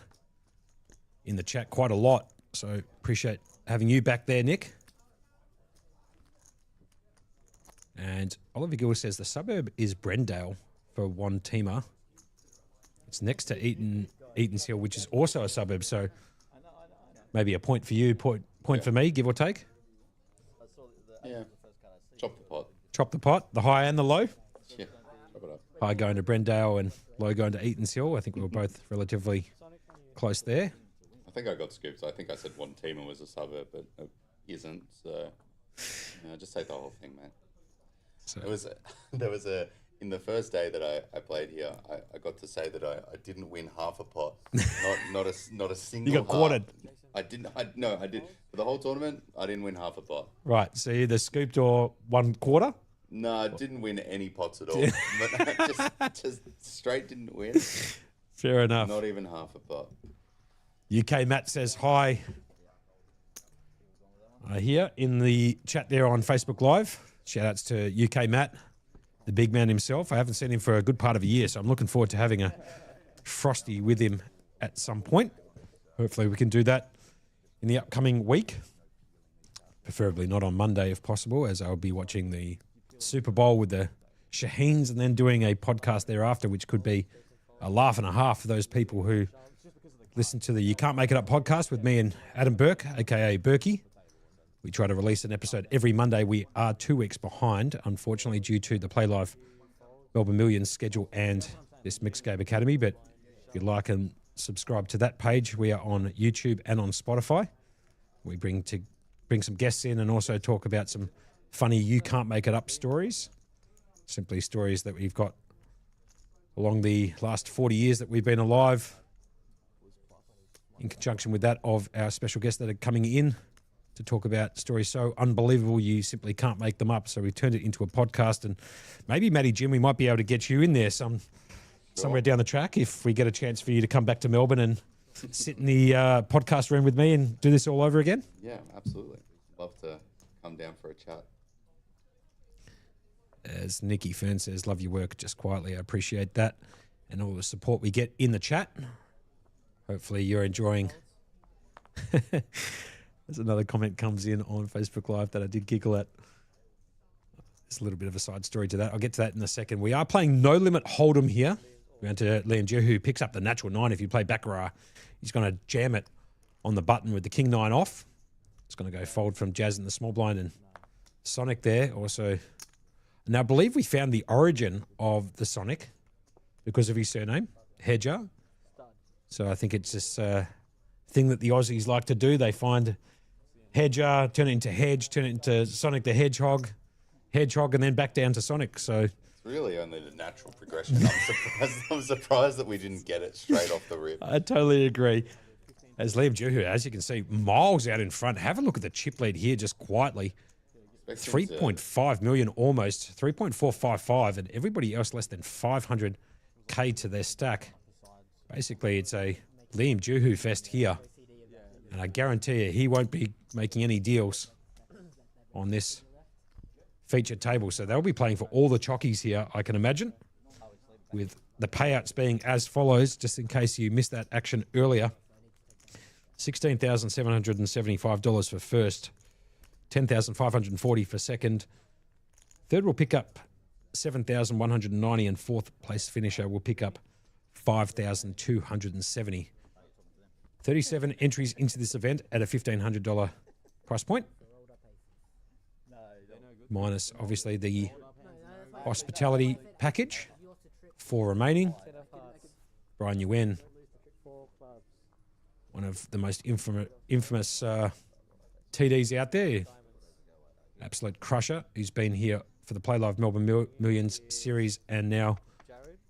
in the chat quite a lot, so appreciate having you back there, Nick. And Oliver Gill says the suburb is Brendale for one teamer. It's next to Eaton's Hill, which is also a suburb, so maybe a point for you, point for me, give or take. Yeah, chop the pot. Chop the pot, the high and the low. Yeah, chop it up. High going to Brendale and low going to Eatons Hill. I think we were both relatively close there. I think I got scooped. I think I said one team was a suburb, but it isn't. So just take the whole thing, mate. So There was a in the first day that I played here, I got to say that I didn't win half a pot, not a single. you got quartered. I didn't. I did for the whole tournament. I didn't win half a pot. Right. So either scooped or 1/4. No, I didn't win any pots at all. But just straight didn't win. Fair enough. Not even half a pot. UK Matt says hi. Here in the chat there on Facebook Live. Shout outs to UK Matt, the big man himself. I haven't seen him for a good part of a year, so I'm looking forward to having a frosty with him at some point. Hopefully we can do that in the upcoming week. Preferably not on Monday if possible, as I'll be watching the Super Bowl with the Shaheens and then doing a podcast thereafter, which could be a laugh and a half for those people who listen to the You Can't Make It Up podcast with me and Adam Burke, a.k.a. Burkey. We try to release an episode every Monday. We are 2 weeks behind, unfortunately, due to the PlayLive Melbourne Millions schedule and this Mixed Game Academy. But if you'd like and subscribe to that page, we are on YouTube and on Spotify. We bring some guests in and also talk about some funny You Can't Make It Up stories. Simply stories that we've got along the last 40 years that we've been alive. In conjunction with that of our special guests that are coming in to talk about stories so unbelievable you simply can't make them up. So we turned it into a podcast, and maybe Matty Jim, we might be able to get you in there somewhere down the track if we get a chance for you to come back to Melbourne and sit in the podcast room with me and do this all over again. Yeah, absolutely. Love to come down for a chat. As Nikki Fern says, love your work just quietly. I appreciate that and all the support we get in the chat. Hopefully you're enjoying. There's another comment comes in on Facebook Live that I did giggle at. There's a little bit of a side story to that. I'll get to that in a second. We are playing No Limit Hold'em here. We're going to Liam Jehu, who picks up the natural 9. If you play Baccarat, he's going to jam it on the button with the King 9 off. It's going to go fold from Jazz in the small blind and Sonic there also. Now, I believe we found the origin of the Sonic because of his surname, Hedger. So I think it's this thing that the Aussies like to do. They find Hedger, turn it into Hedge, turn it into Sonic the Hedgehog, and then back down to Sonic. So it's really only the natural progression. I'm surprised that we didn't get it straight off the rip. I totally agree. As Liam Jehu, as you can see, miles out in front. Have a look at the chip lead here just quietly. 3.5 million almost, 3.455, and everybody else less than 500K to their stack. Basically, it's a Liam Jehu fest here. And I guarantee you, he won't be making any deals on this feature table. So they'll be playing for all the chockies here, I can imagine, with the payouts being as follows, just in case you missed that action earlier. $16,775 for first, $10,540 for second. Third will pick up $7,190, and fourth place finisher will pick up $5,270. 37 entries into this event at a $1,500 price point. Minus, obviously, the hospitality package. 4 remaining. Brian Yuen, one of the most infamous TDs out there. Absolute crusher, who's been here for the PlayLive Melbourne Millions series and now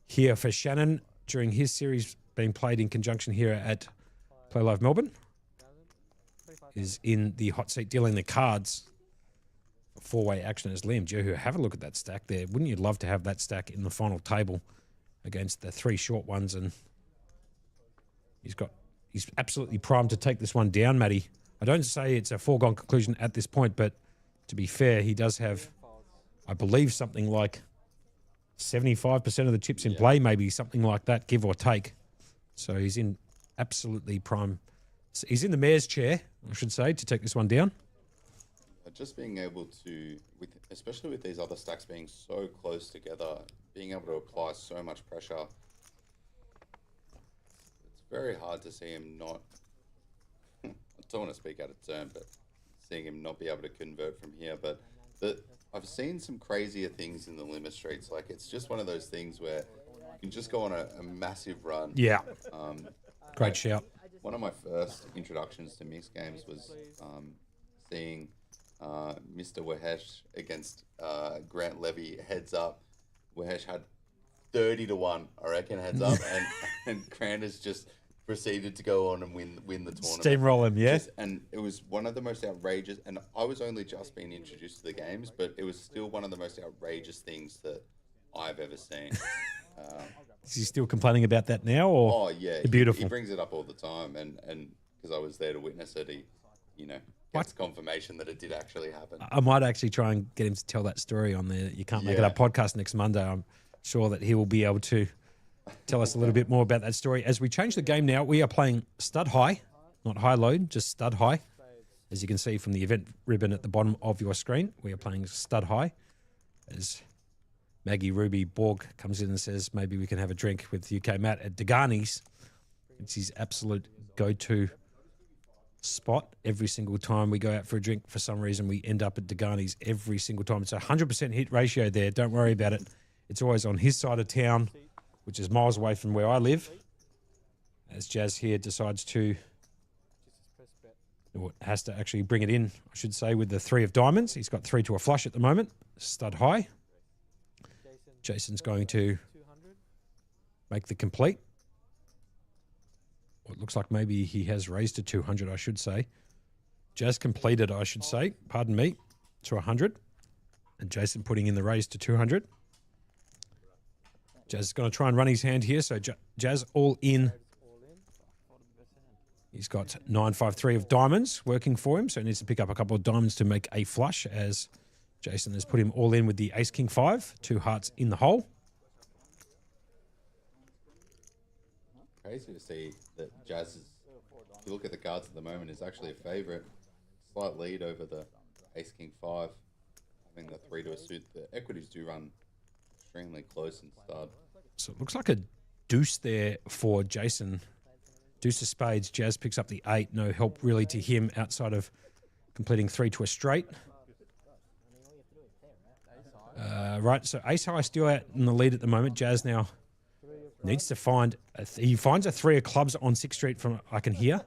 here for Shannon during his series being played in conjunction here at PlayLive Melbourne, is in the hot seat dealing the cards. 4-way action as Liam Jehu. Have a look at that stack there. Wouldn't you love to have that stack in the final table against the 3 short ones? And he's absolutely primed to take this one down, Matty. I don't say it's a foregone conclusion at this point, but to be fair, he does have, I believe, something like 75% of the chips in play, maybe something like that, give or take. So he's in absolutely prime. He's in the mayor's chair, I should say, to take this one down. Just being able to, especially with these other stacks being so close together, being able to apply so much pressure, it's very hard to see him not, I don't want to speak out of turn, but seeing him not be able to convert from here. But I've seen some crazier things in the limit streets. Like it's just one of those things where you can just go on a massive run. Yeah. Um, Great shout. One of my first introductions to mixed games was seeing Mr. Wahesh against Grant Levy heads up. Wahesh had 30-1, I reckon, heads up, and Grant has just proceeded to go on and win the tournament. Steamroll him, yeah. And it was one of the most outrageous, and I was only just being introduced to the games, but it was still one of the most outrageous things that I've ever seen. Is he still complaining about that now, or? Oh yeah, beautiful. He brings it up all the time, and because I was there to witness it, he, gets confirmation that it did actually happen. I might actually try and get him to tell that story on the You Can't Make It Up podcast next Monday. I'm sure that he will be able to tell us a little bit more about that story. As we change the game now, we are playing stud high, not high load, just stud high. As you can see from the event ribbon at the bottom of your screen, we are playing stud high. As Maggie Ruby Borg comes in and says, maybe we can have a drink with UK Matt at Degani's. It's his absolute go-to spot. Every single time we go out for a drink, for some reason, we end up at Degani's every single time. It's a 100% hit ratio there. Don't worry about it. It's always on his side of town, which is miles away from where I live. As Jazz here decides to, or has to actually bring it in, I should say, with the 3 of diamonds. He's got 3 to a flush at the moment. Stud high. Jason's going to make the complete. Well, it looks like maybe he has raised to 200, I should say. Jazz completed, I should say, pardon me, to 100. And Jason putting in the raise to 200. Jazz is going to try and run his hand here. So Jazz all in. He's got 953 of diamonds working for him. So he needs to pick up a couple of diamonds to make a flush, as Jason has put him all in with the ace king 5. 2 hearts in the hole. Crazy to see that Jazz is, if you look at the cards at the moment, is actually a favourite. Slight lead over the ace king 5. Having the 3 to a suit. The equities do run extremely close and stud. So it looks like a deuce there for Jason. Deuce of spades. Jazz picks up the 8. No help really to him outside of completing 3 to a straight. Right, so ace high still out in the lead at the moment. Jazz now needs to find, he finds a 3 of clubs on 6th Street from I can hear.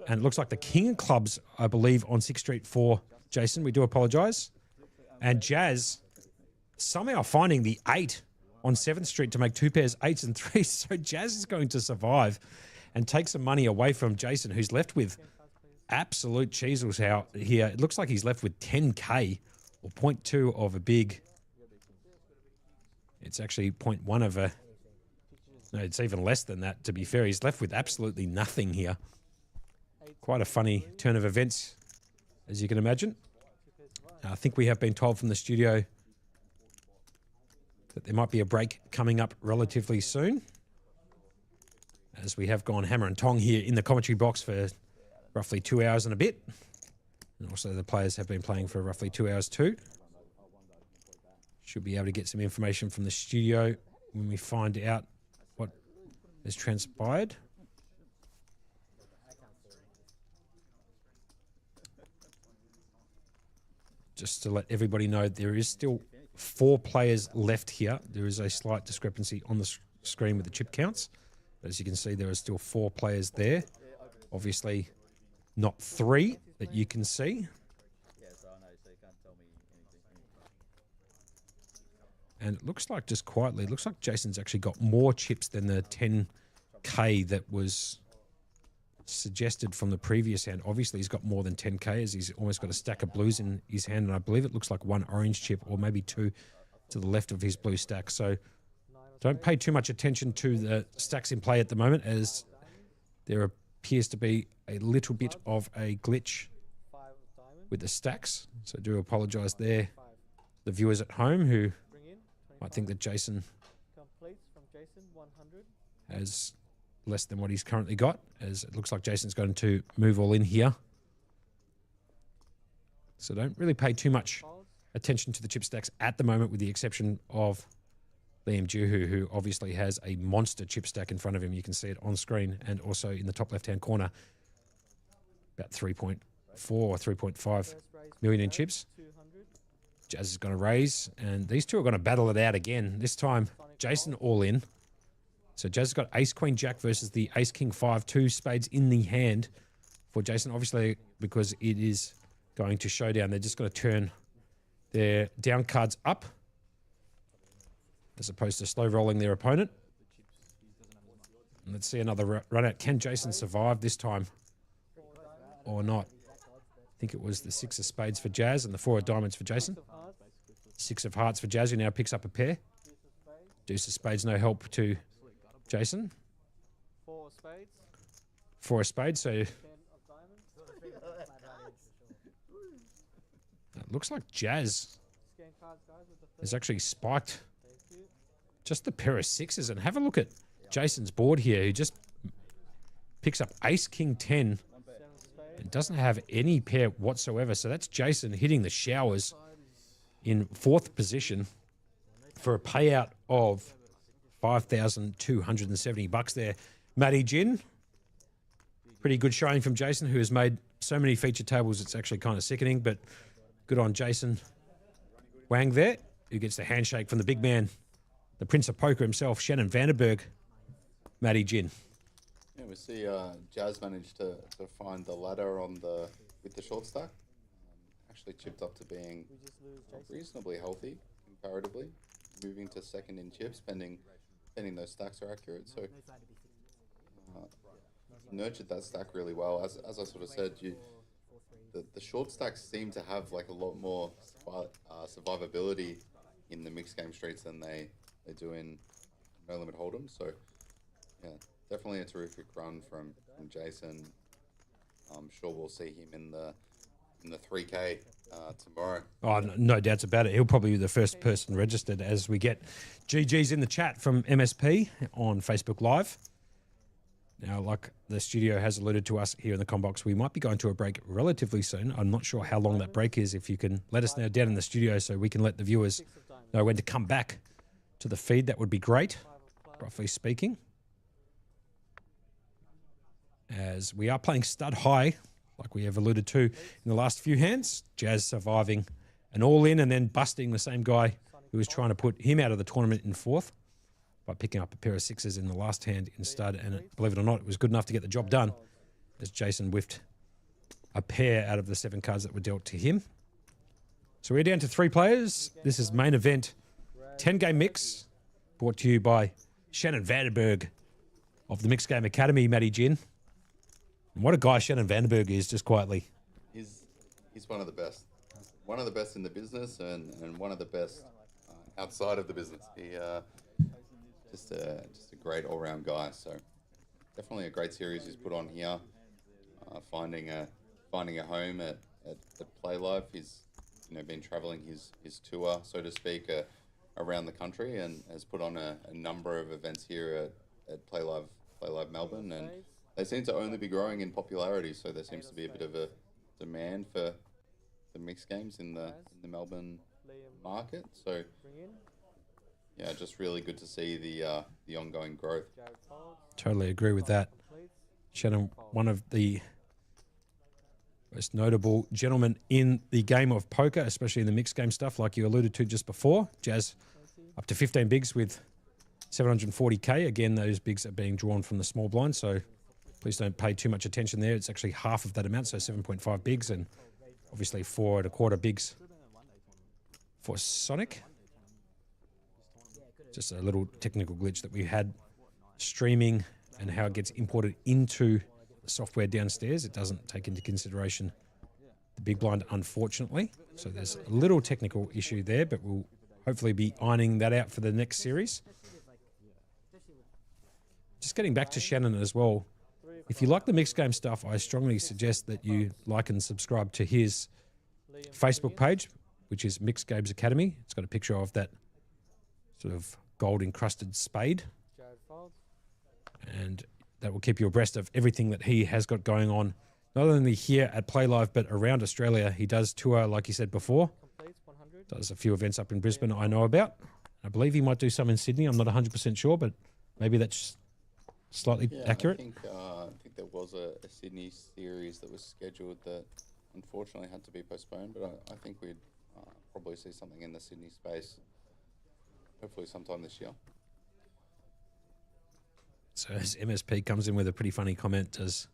And it looks like the king of clubs, I believe, on 6th Street for Jason. We do apologise. And Jazz somehow finding the 8 on 7th Street to make 2 pairs, 8s and 3s. So Jazz is going to survive and take some money away from Jason, who's left with absolute cheesels out here. It looks like he's left with 10K or 0.2 of a big. It's actually 0.1 of a. No, it's even less than that, to be fair. He's left with absolutely nothing here. Quite a funny turn of events, as you can imagine. I think we have been told from the studio that there might be a break coming up relatively soon, as we have gone hammer and tong here in the commentary box for roughly 2 hours and a bit. And also the players have been playing for roughly 2 hours too. Should be able to get some information from the studio when we find out what has transpired. Just to let everybody know, there is still 4 players left here. There is a slight discrepancy on the screen with the chip counts. But as you can see, there are still 4 players there. Obviously, not 3 that you can see. And it looks like, just quietly, it looks like Jason's actually got more chips than the 10K that was suggested from the previous hand. Obviously, he's got more than 10K, as he's almost got a stack of blues in his hand, and I believe it looks like 1 orange chip or maybe 2 to the left of his blue stack. So don't pay too much attention to the stacks in play at the moment, as there appears to be a little bit of a glitch with the stacks. So do apologise there, the viewers at home who might think that Jason has less than what he's currently got, as it looks like Jason's going to move all in here. So don't really pay too much attention to the chip stacks at the moment, with the exception of Liam Juhu, who obviously has a monster chip stack in front of him. You can see it on screen, and also in the top left-hand corner, about 3.4 or 3.5 million in chips. Jazz is going to raise, and these two are going to battle it out again. This time, Jason all in. So Jazz has got ace, queen, jack versus the ace, king, 5, 2 spades in the hand for Jason. Obviously, because it is going to showdown, they're just going to turn their down cards up as opposed to slow rolling their opponent. And let's see another run out. Can Jason survive this time or not? I think it was the 6 of spades for Jazz and the 4 of diamonds for Jason. 6 of hearts for Jazz, who now picks up a pair. Deuce of spades, no help to Jason. 4 of spades. 4 of spades, so it looks like Jazz has actually spiked just the pair of 6s. And have a look at Jason's board here, who just picks up ace, king, 10 and doesn't have any pair whatsoever. So that's Jason hitting the showers in 4th position for a payout of $5,270 there. Matty Gin, pretty good showing from Jason, who has made so many feature tables it's actually kind of sickening, but good on Jason Wang there, who gets the handshake from the big man, the Prince of Poker himself, Shannon Vanderberg. Matty Gin. Yeah, we see Jazz managed to find the ladder with the short stack. Actually chipped up to being reasonably healthy comparatively, moving to second in chips, pending those stacks are accurate. So nurtured that stack really well. As I sort of said, the short stacks seem to have like a lot more survivability in the mixed game streets than they do in no limit hold'em. So yeah, definitely a terrific run from Jason. I'm sure we'll see him in the 3K tomorrow. Oh, no doubts about it. He'll probably be the first person registered as we get GGs in the chat from MSP on Facebook Live. Now, like the studio has alluded to us here in the Combox, we might be going to a break relatively soon. I'm not sure how long that break is. If you can let us know down in the studio so we can let the viewers know when to come back to the feed, that would be great, roughly speaking. As we are playing stud high, like we have alluded to in the last few hands. Jazz surviving an all-in and then busting the same guy who was trying to put him out of the tournament in 4th by picking up a pair of 6s in the last hand in stud. And believe it or not, it was good enough to get the job done as Jason whiffed a pair out of the 7 cards that were dealt to him. So we're down to 3 players. This is main event 10-game mix, brought to you by Shannon Vanderberg of the Mixed Game Academy, Matty Gin. And what a guy Shannon Vanderberg is, just quietly. He's one of the best. One of the best in the business and one of the best outside of the business. He just a great all-round guy. So definitely a great series he's put on here. Finding a home at PlayLive. He's been traveling his tour, so to speak, around the country, and has put on a number of events here at PlayLive Melbourne, and they seem to only be growing in popularity. So there seems to be a bit of a demand for the mixed games in the Melbourne market. So yeah, just really good to see the ongoing growth. Totally agree with that. Shannon, one of the most notable gentlemen in the game of poker, especially in the mixed game stuff, like you alluded to just before. Jazz up to 15 bigs with 740K. Again, those bigs are being drawn from the small blind, so please don't pay too much attention there. It's actually half of that amount, so 7.5 bigs, and obviously 4 1/4 bigs for Sonic. Just a little technical glitch that we had streaming and how it gets imported into the software downstairs. It doesn't take into consideration the big blind, unfortunately. So there's a little technical issue there, but we'll hopefully be ironing that out for the next series. Just getting back to Shannon as well. If you like the mixed game stuff, I strongly suggest that you like and subscribe to his Facebook page, which is Mixed Games Academy. It's got a picture of that sort of gold encrusted spade. And that will keep you abreast of everything that he has got going on, not only here at PlayLive, but around Australia. He does tour, like he said before. Does a few events up in Brisbane I know about. I believe he might do some in Sydney. I'm not 100% sure, but maybe that's slightly accurate. I think there was a Sydney series that was scheduled that unfortunately had to be postponed, but I think we'd Probably see something in the Sydney space, hopefully sometime this year. So as MSP comes in with a pretty funny comment, does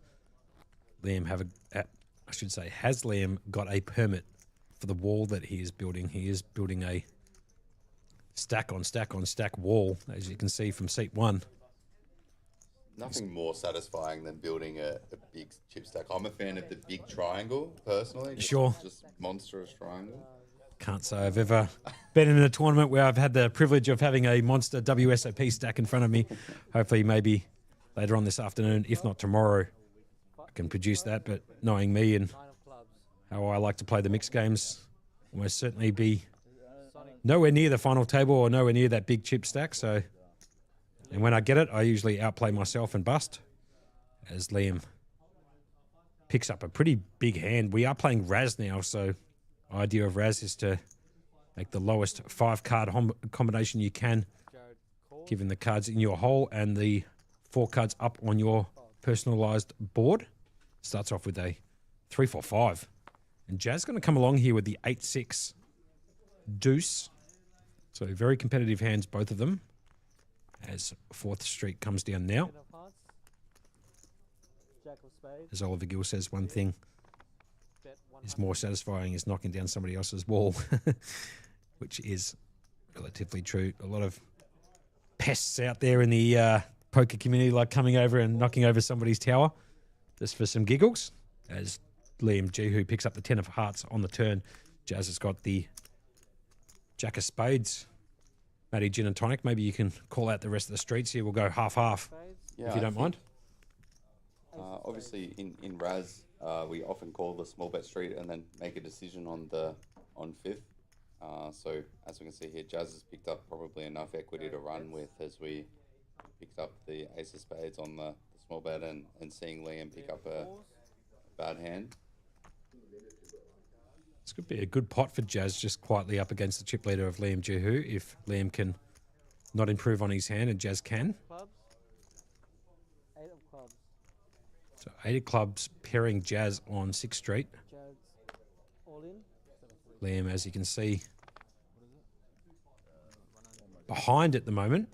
Liam have has Liam got a permit for the wall that he is building? He is building a stack on stack on stack wall, as you can see from seat 1. Nothing more satisfying than building a big chip stack. I'm a fan of the big triangle, personally. Just monstrous triangle. Can't say I've ever been in a tournament where I've had the privilege of having a monster WSOP stack in front of me. Hopefully maybe later on this afternoon, if not tomorrow, I can produce that. But knowing me and how I like to play the mixed games, I'll most certainly be nowhere near the final table or nowhere near that big chip stack. So, and when I get it, I usually outplay myself and bust, as Liam picks up a pretty big hand. We are playing Razz now, so idea of Razz is to make the lowest 5-card combination you can, given the cards in your hole and the 4 cards up on your personalised board. Starts off with a 3-4-5. And Jazz going to come along here with the 8-6 deuce. So very competitive hands, both of them, as 4th Street comes down now. As Oliver Gill says, one thing is more satisfying is knocking down somebody else's wall, which is relatively true. A lot of pests out there in the poker community like coming over and knocking over somebody's tower just for some giggles, as Liam Jehu picks up the 10 of hearts on the turn. Jazz has got the Jack of spades. Matty Gin and Tonic, maybe you can call out the rest of the streets here. We'll go half-half, if you don't mind. Obviously, in Razz, we often call the small bet street and then make a decision on 5th. So as we can see here, Jazz has picked up probably enough equity to run with, as we picked up the ace of spades on the small bet, and seeing Liam pick up a bad hand. This could be a good pot for Jazz, just quietly up against the chip leader of Liam Jehu, if Liam can not improve on his hand and Jazz can. So 8 of clubs pairing Jazz on 6th Street. Liam, as you can see, behind at the moment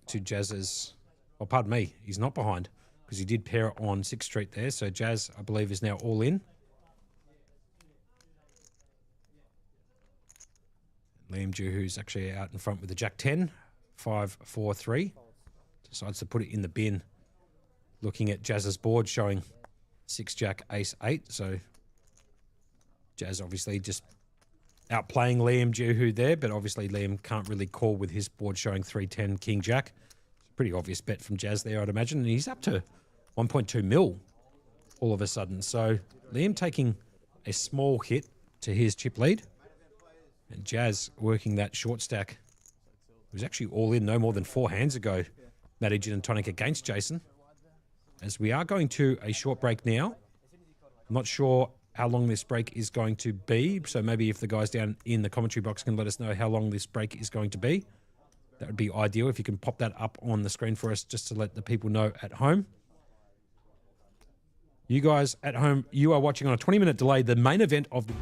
to Jazz's... Oh, pardon me, he's not behind, because he did pair on 6th Street there. So Jazz, I believe, is now all in. Liam Jehu's actually out in front with the Jack 10, 5-4-3. Decides to put it in the bin. Looking at Jazz's board showing 6 Jack, Ace 8. So Jazz obviously just outplaying Liam Jehu there, but obviously Liam can't really call with his board showing 3-10, King Jack. Pretty obvious bet from Jazz there, I'd imagine. And he's up to 1.2 mil all of a sudden. So Liam taking a small hit to his chip lead. And Jazz working that short stack. It was actually all in no more than 4 hands ago. Matty Gin and Tonic against Jason. As we are going to a short break now. I'm not sure how long this break is going to be. So maybe if the guys down in the commentary box can let us know how long this break is going to be. That would be ideal if you can pop that up on the screen for us, just to let the people know at home. You guys at home, you are watching on a 20-minute delay the main event of the...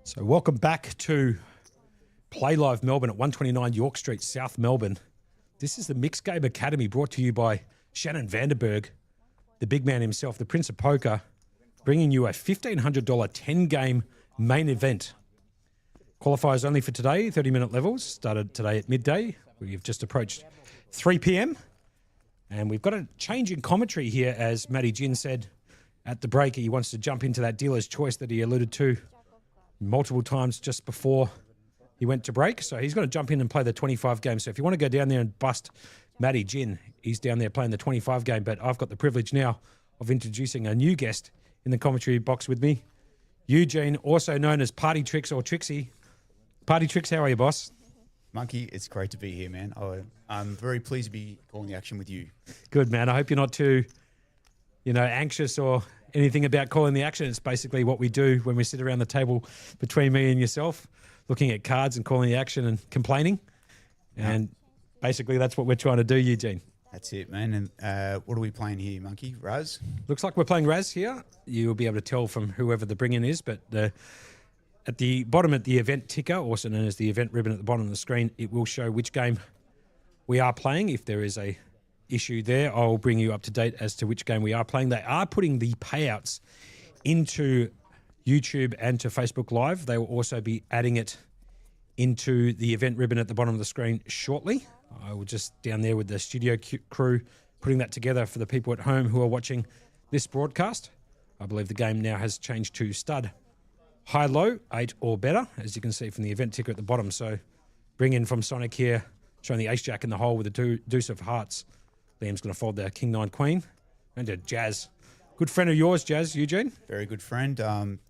So welcome back to PlayLive Melbourne at 129 York Street, South Melbourne. This is the Mixed Game Academy brought to you by Shannon Vanderberg, the big man himself, the Prince of Poker, bringing you a $1,500 10-game main event. Qualifiers only for today, 30-minute levels, started today at midday. We've just approached 3 p.m. And we've got a change in commentary here, as Matty Gin said at the break. He wants to jump into that dealer's choice that he alluded to multiple times just before he went to break. So he's going to jump in and play the 25 game. So if you want to go down there and bust Matty Gin, he's down there playing the 25 game. But I've got the privilege now of introducing a new guest in the commentary box with me, Eugene, also known as Party Tricks or Trixie. Party Tricks, how are you, boss? Monkey, it's great to be here, man. I'm very pleased to be calling the action with you. Good, man. I hope you're not too, anxious or anything about calling the action. It's basically what we do when we sit around the table between me and yourself, looking at cards and calling the action and complaining. And basically that's what we're trying to do, Eugene. That's it, man. And what are we playing here, Monkey? Razz? Looks like we're playing Razz here. You'll be able to tell from whoever the bring-in is, but at the bottom at the event ticker, also known as the event ribbon at the bottom of the screen, it will show which game we are playing. If there is a issue there, I'll bring you up to date as to which game we are playing. They are putting the payouts into YouTube and to Facebook Live. They will also be adding it into the event ribbon at the bottom of the screen shortly. I will just down there with the studio crew putting that together for the people at home who are watching this broadcast. I believe the game now has changed to stud high-low, 8 or better, as you can see from the event ticker at the bottom. So bring in from Sonic here, showing the ace-jack in the hole with the deuce of hearts. Liam's going to fold the king-9-queen. And to Jazz. Good friend of yours, Jazz, Eugene. Very good friend.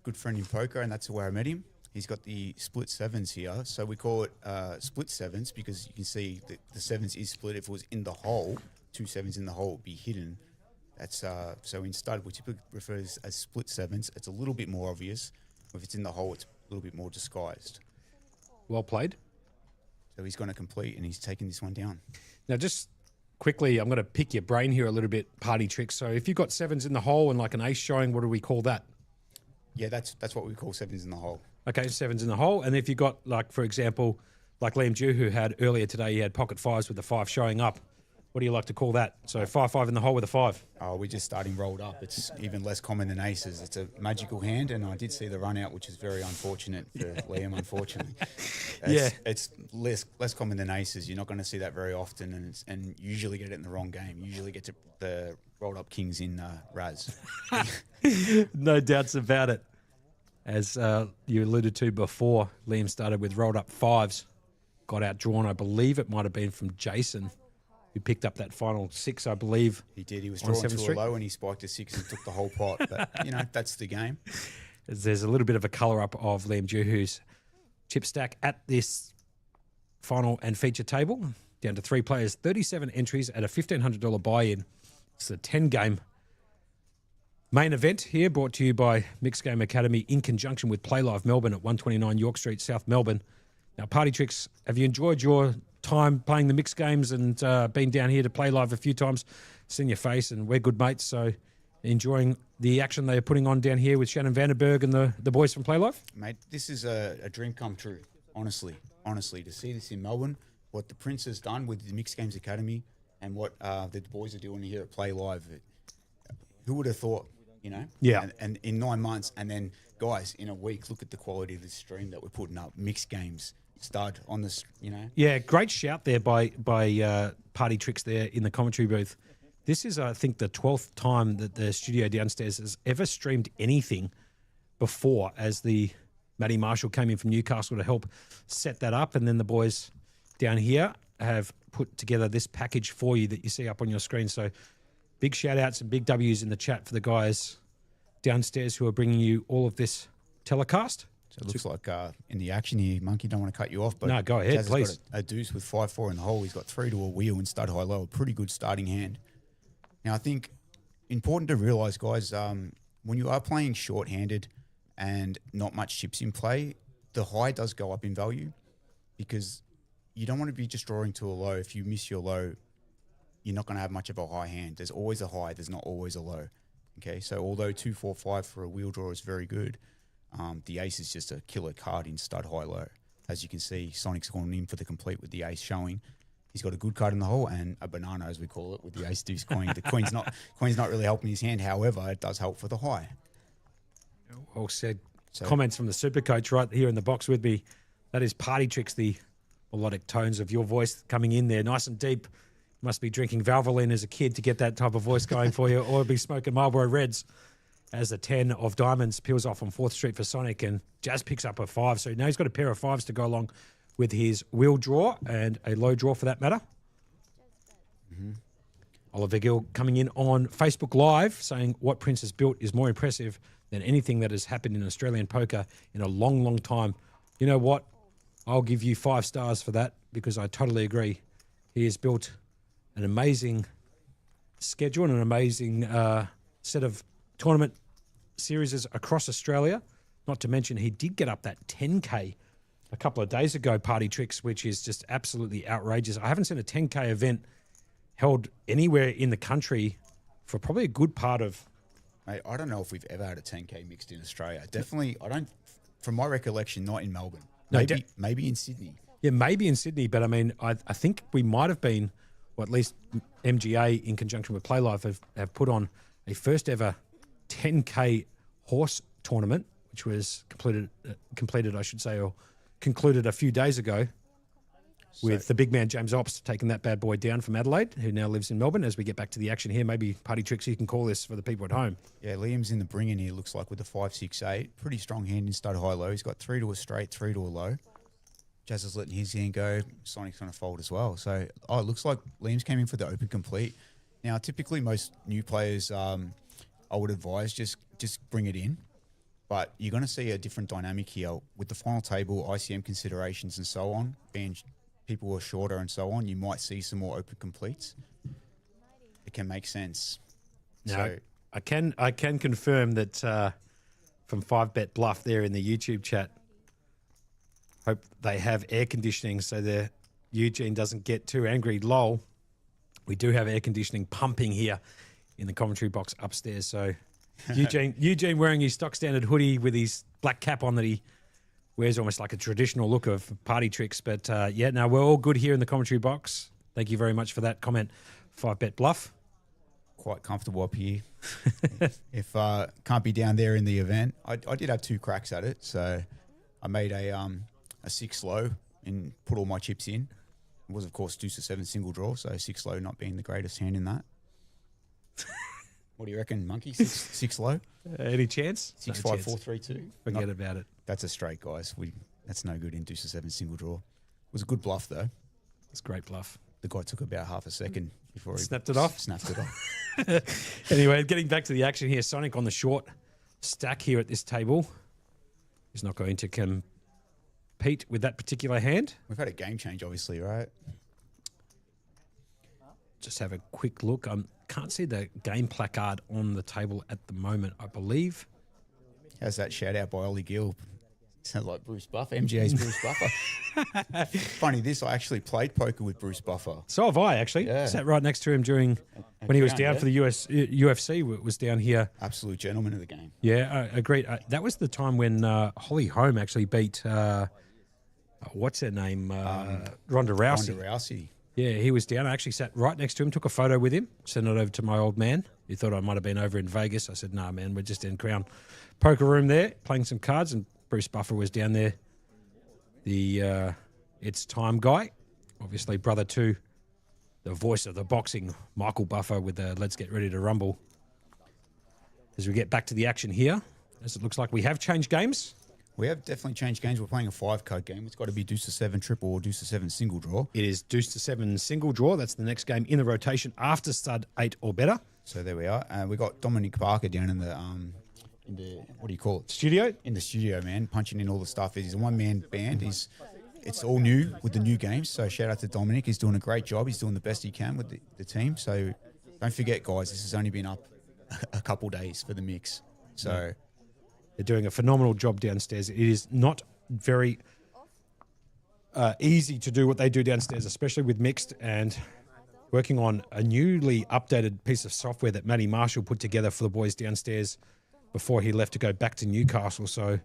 Good friend in poker, and that's where I met him. He's got the split sevens here. So we call it split sevens because you can see that the sevens is split. If it was in the hole, 2 sevens in the hole would be hidden. That's so in stud, we typically refer to as split sevens. It's a little bit more obvious. If it's in the hole, it's a little bit more disguised. Well played. So he's going to complete, and he's taking this one down. Now, just quickly, I'm going to pick your brain here a little bit, Party Tricks. So if you've got sevens in the hole and like an ace showing, what do we call that? Yeah, that's what we call sevens in the hole. Okay, sevens in the hole. And if you got, like, for example, like Liam Dew, who had earlier today, he had pocket fives with the 5 showing up. What do you like to call that? So 5-5 in the hole with a 5. Oh, we're just starting rolled up. It's even less common than aces. It's a magical hand, and I did see the run out, which is very unfortunate for Liam, unfortunately. It's less common than aces. You're not going to see that very often, and usually get it in the wrong game. You usually get to the rolled up kings in Razz. No doubts about it. As you alluded to before, Liam started with rolled up 5s, got outdrawn. I believe it might have been from Jason, who picked up that final 6, I believe. He did. He was drawn to a low and he spiked a 6 and took the whole pot. But, that's the game. There's a little bit of a colour up of Liam Juhu's chip stack at this final and feature table. Down to 3 players, 37 entries at a $1,500 buy-in. It's a 10-game main event here, brought to you by Mixed Game Academy in conjunction with PlayLive Melbourne at 129 York Street, South Melbourne. Now, Party Tricks, have you enjoyed your time playing the mixed games and been down here to PlayLive a few times? Seen your face, and we're good mates, so enjoying the action they're putting on down here with Shannon Vanderberg and the boys from PlayLive? Mate, this is a dream come true, honestly, to see this in Melbourne, what the Prince has done with the Mixed Games Academy and what the boys are doing here at PlayLive. Who would have thought, Yeah. And in 9 months, and then, guys, in a week, look at the quality of this stream that we're putting up. Mixed games, stud on this, Yeah, great shout there by Party Tricks there in the commentary booth. This is, I think, the 12th time that the studio downstairs has ever streamed anything before, as the Matty Marshall came in from Newcastle to help set that up. And then the boys down here have put together this package for you that you see up on your screen. So big shout outs and big W's in the chat for the guys downstairs who are bringing you all of this telecast. So it looks like in the action here, Monkey, don't want to cut you off, but no, go ahead, Jazz please. has got a deuce with 5-4 in the hole. He's got 3 to a wheel and stud high low, a pretty good starting hand. Now, I think important to realise, guys, when you are playing short-handed and not much chips in play, the high does go up in value because you don't want to be just drawing to a low. If you miss your low, you're not going to have much of a high hand. There's always a high. There's not always a low. Okay, so although 2, 4, 5 for a wheel draw is very good, the ace is just a killer card in stud high low. As you can see, Sonic's gone in for the complete with the ace showing. He's got a good card in the hole and a banana, as we call it, with the ace deuce queen. The queen's not really helping his hand. However, it does help for the high. Well said. So- Comments from the super coach right here in the box with me. That is Party Tricks, the melodic tones of your voice coming in there, nice and deep. Must be drinking Valvoline as a kid to get that type of voice going for you, or be smoking Marlboro Reds as the 10 of diamonds peels off on 4th Street for Sonic, and Jazz picks up a 5. So now he's got a pair of 5s to go along with his wheel draw and a low draw for that matter. Oliver Gill coming in on Facebook Live saying what Prince has built is more impressive than anything that has happened in Australian poker in a long, long time. You know what? I'll give you 5 stars for that because I totally agree. He has built an amazing schedule and an amazing set of tournament series across Australia. Not to mention he did get up that 10K a couple of days ago, Party Tricks, which is just absolutely outrageous. I haven't seen a 10K event held anywhere in the country for probably a good part of... Mate, I don't know if we've ever had a 10K mixed in Australia. Definitely, I don't, from my recollection, not in Melbourne. No, Maybe in Sydney. Yeah, maybe in Sydney, but I mean, I think we might have been, or at least MGA in conjunction with PlayLive have put on a first ever 10K horse tournament, which was completed, I should say, or concluded a few days ago with the big man James Ops taking that bad boy down from Adelaide, who now lives in Melbourne. As we get back to the action here, maybe Party Tricks, you can call this for the people at home. Yeah, Liam's in the bringing here, looks like, with the 5, 6, 8. Pretty strong hand in stud high low. He's got 3 to a straight, 3 to a low. Jazz is letting his hand go. Sonic's going to fold as well. So, it looks like Liam's came in for the open complete. Now, typically most new players, I would advise just bring it in. But you're going to see a different dynamic here with the final table, ICM considerations and so on, being people who are shorter and so on. You might see some more open completes. It can make sense. Now, So, I can confirm that from 5Bet Bluff there in the YouTube chat, hope they have air conditioning so the Eugene doesn't get too angry. Lol. We do have air conditioning pumping here in the commentary box upstairs. So Eugene wearing his stock standard hoodie with his black cap on that he wears almost like a traditional look of Party Tricks. But yeah, no, we're all good here in the commentary box. Thank you very much for that comment, 5Bet Bluff. quite comfortable up here. If can't be down there in the event, I did have 2 cracks at it. So I made a 6 low and put all my chips in. It was, of course, deuce to 7 single draw, so 6 low not being the greatest hand in that. What do you reckon, Monkey? 6 low? Any chance? 6, No 5, chance. 4, 3, 2. Forget about it. That's a straight, guys. That's no good in deuce to 7 single draw. It was a good bluff, though. It's great bluff. The guy took about half a second before he Snapped it off? Snapped it off. Anyway, getting back to the action here, Sonic on the short stack here at this table. He's not going to compete with that particular hand. We've had a game change, obviously, right? Just have a quick look. I can't see the game placard on the table at the moment, I believe. How's that shout out by Ollie Gill? Sounds like Bruce Buffer, MGA's Bruce Buffer. Funny this, I actually played poker with Bruce Buffer. So have I, actually. Yeah. Sat right next to him during when he was Crown, down yeah. for the UFC. Was down here. Absolute gentleman of the game. Yeah, agreed. That was the time when Holly Holm actually beat, what's her name? Ronda Rousey. Ronda Rousey. Yeah, he was down. I actually sat right next to him, took a photo with him, sent it over to my old man. He thought I might have been over in Vegas. I said, nah, man, we're just in Crown Poker Room there, playing some cards, and Bruce Buffer was down there. The It's Time guy, obviously brother to the voice of the boxing, Michael Buffer, with the Let's Get Ready to Rumble. As we get back to the action here, as it looks like we have changed games. We have definitely changed games. We're playing a 5-code game. It's got to be deuce to 7 triple or deuce to 7 single draw. It is deuce to 7 single draw. That's the next game in the rotation after stud 8 or better. So there we are. We got Dominic Parker down in the what do you call it? Studio? In the studio, man, punching in all the stuff. He's a one-man band. It's all new with the new games. So shout out to Dominic. He's doing a great job. He's doing the best he can with the team. So don't forget, guys, this has only been up a couple days for the mix. So They're doing a phenomenal job downstairs. It is not very easy to do what they do downstairs, especially with mixed, and working on a newly updated piece of software that Matty Marshall put together for the boys downstairs before he left to go back to Newcastle. So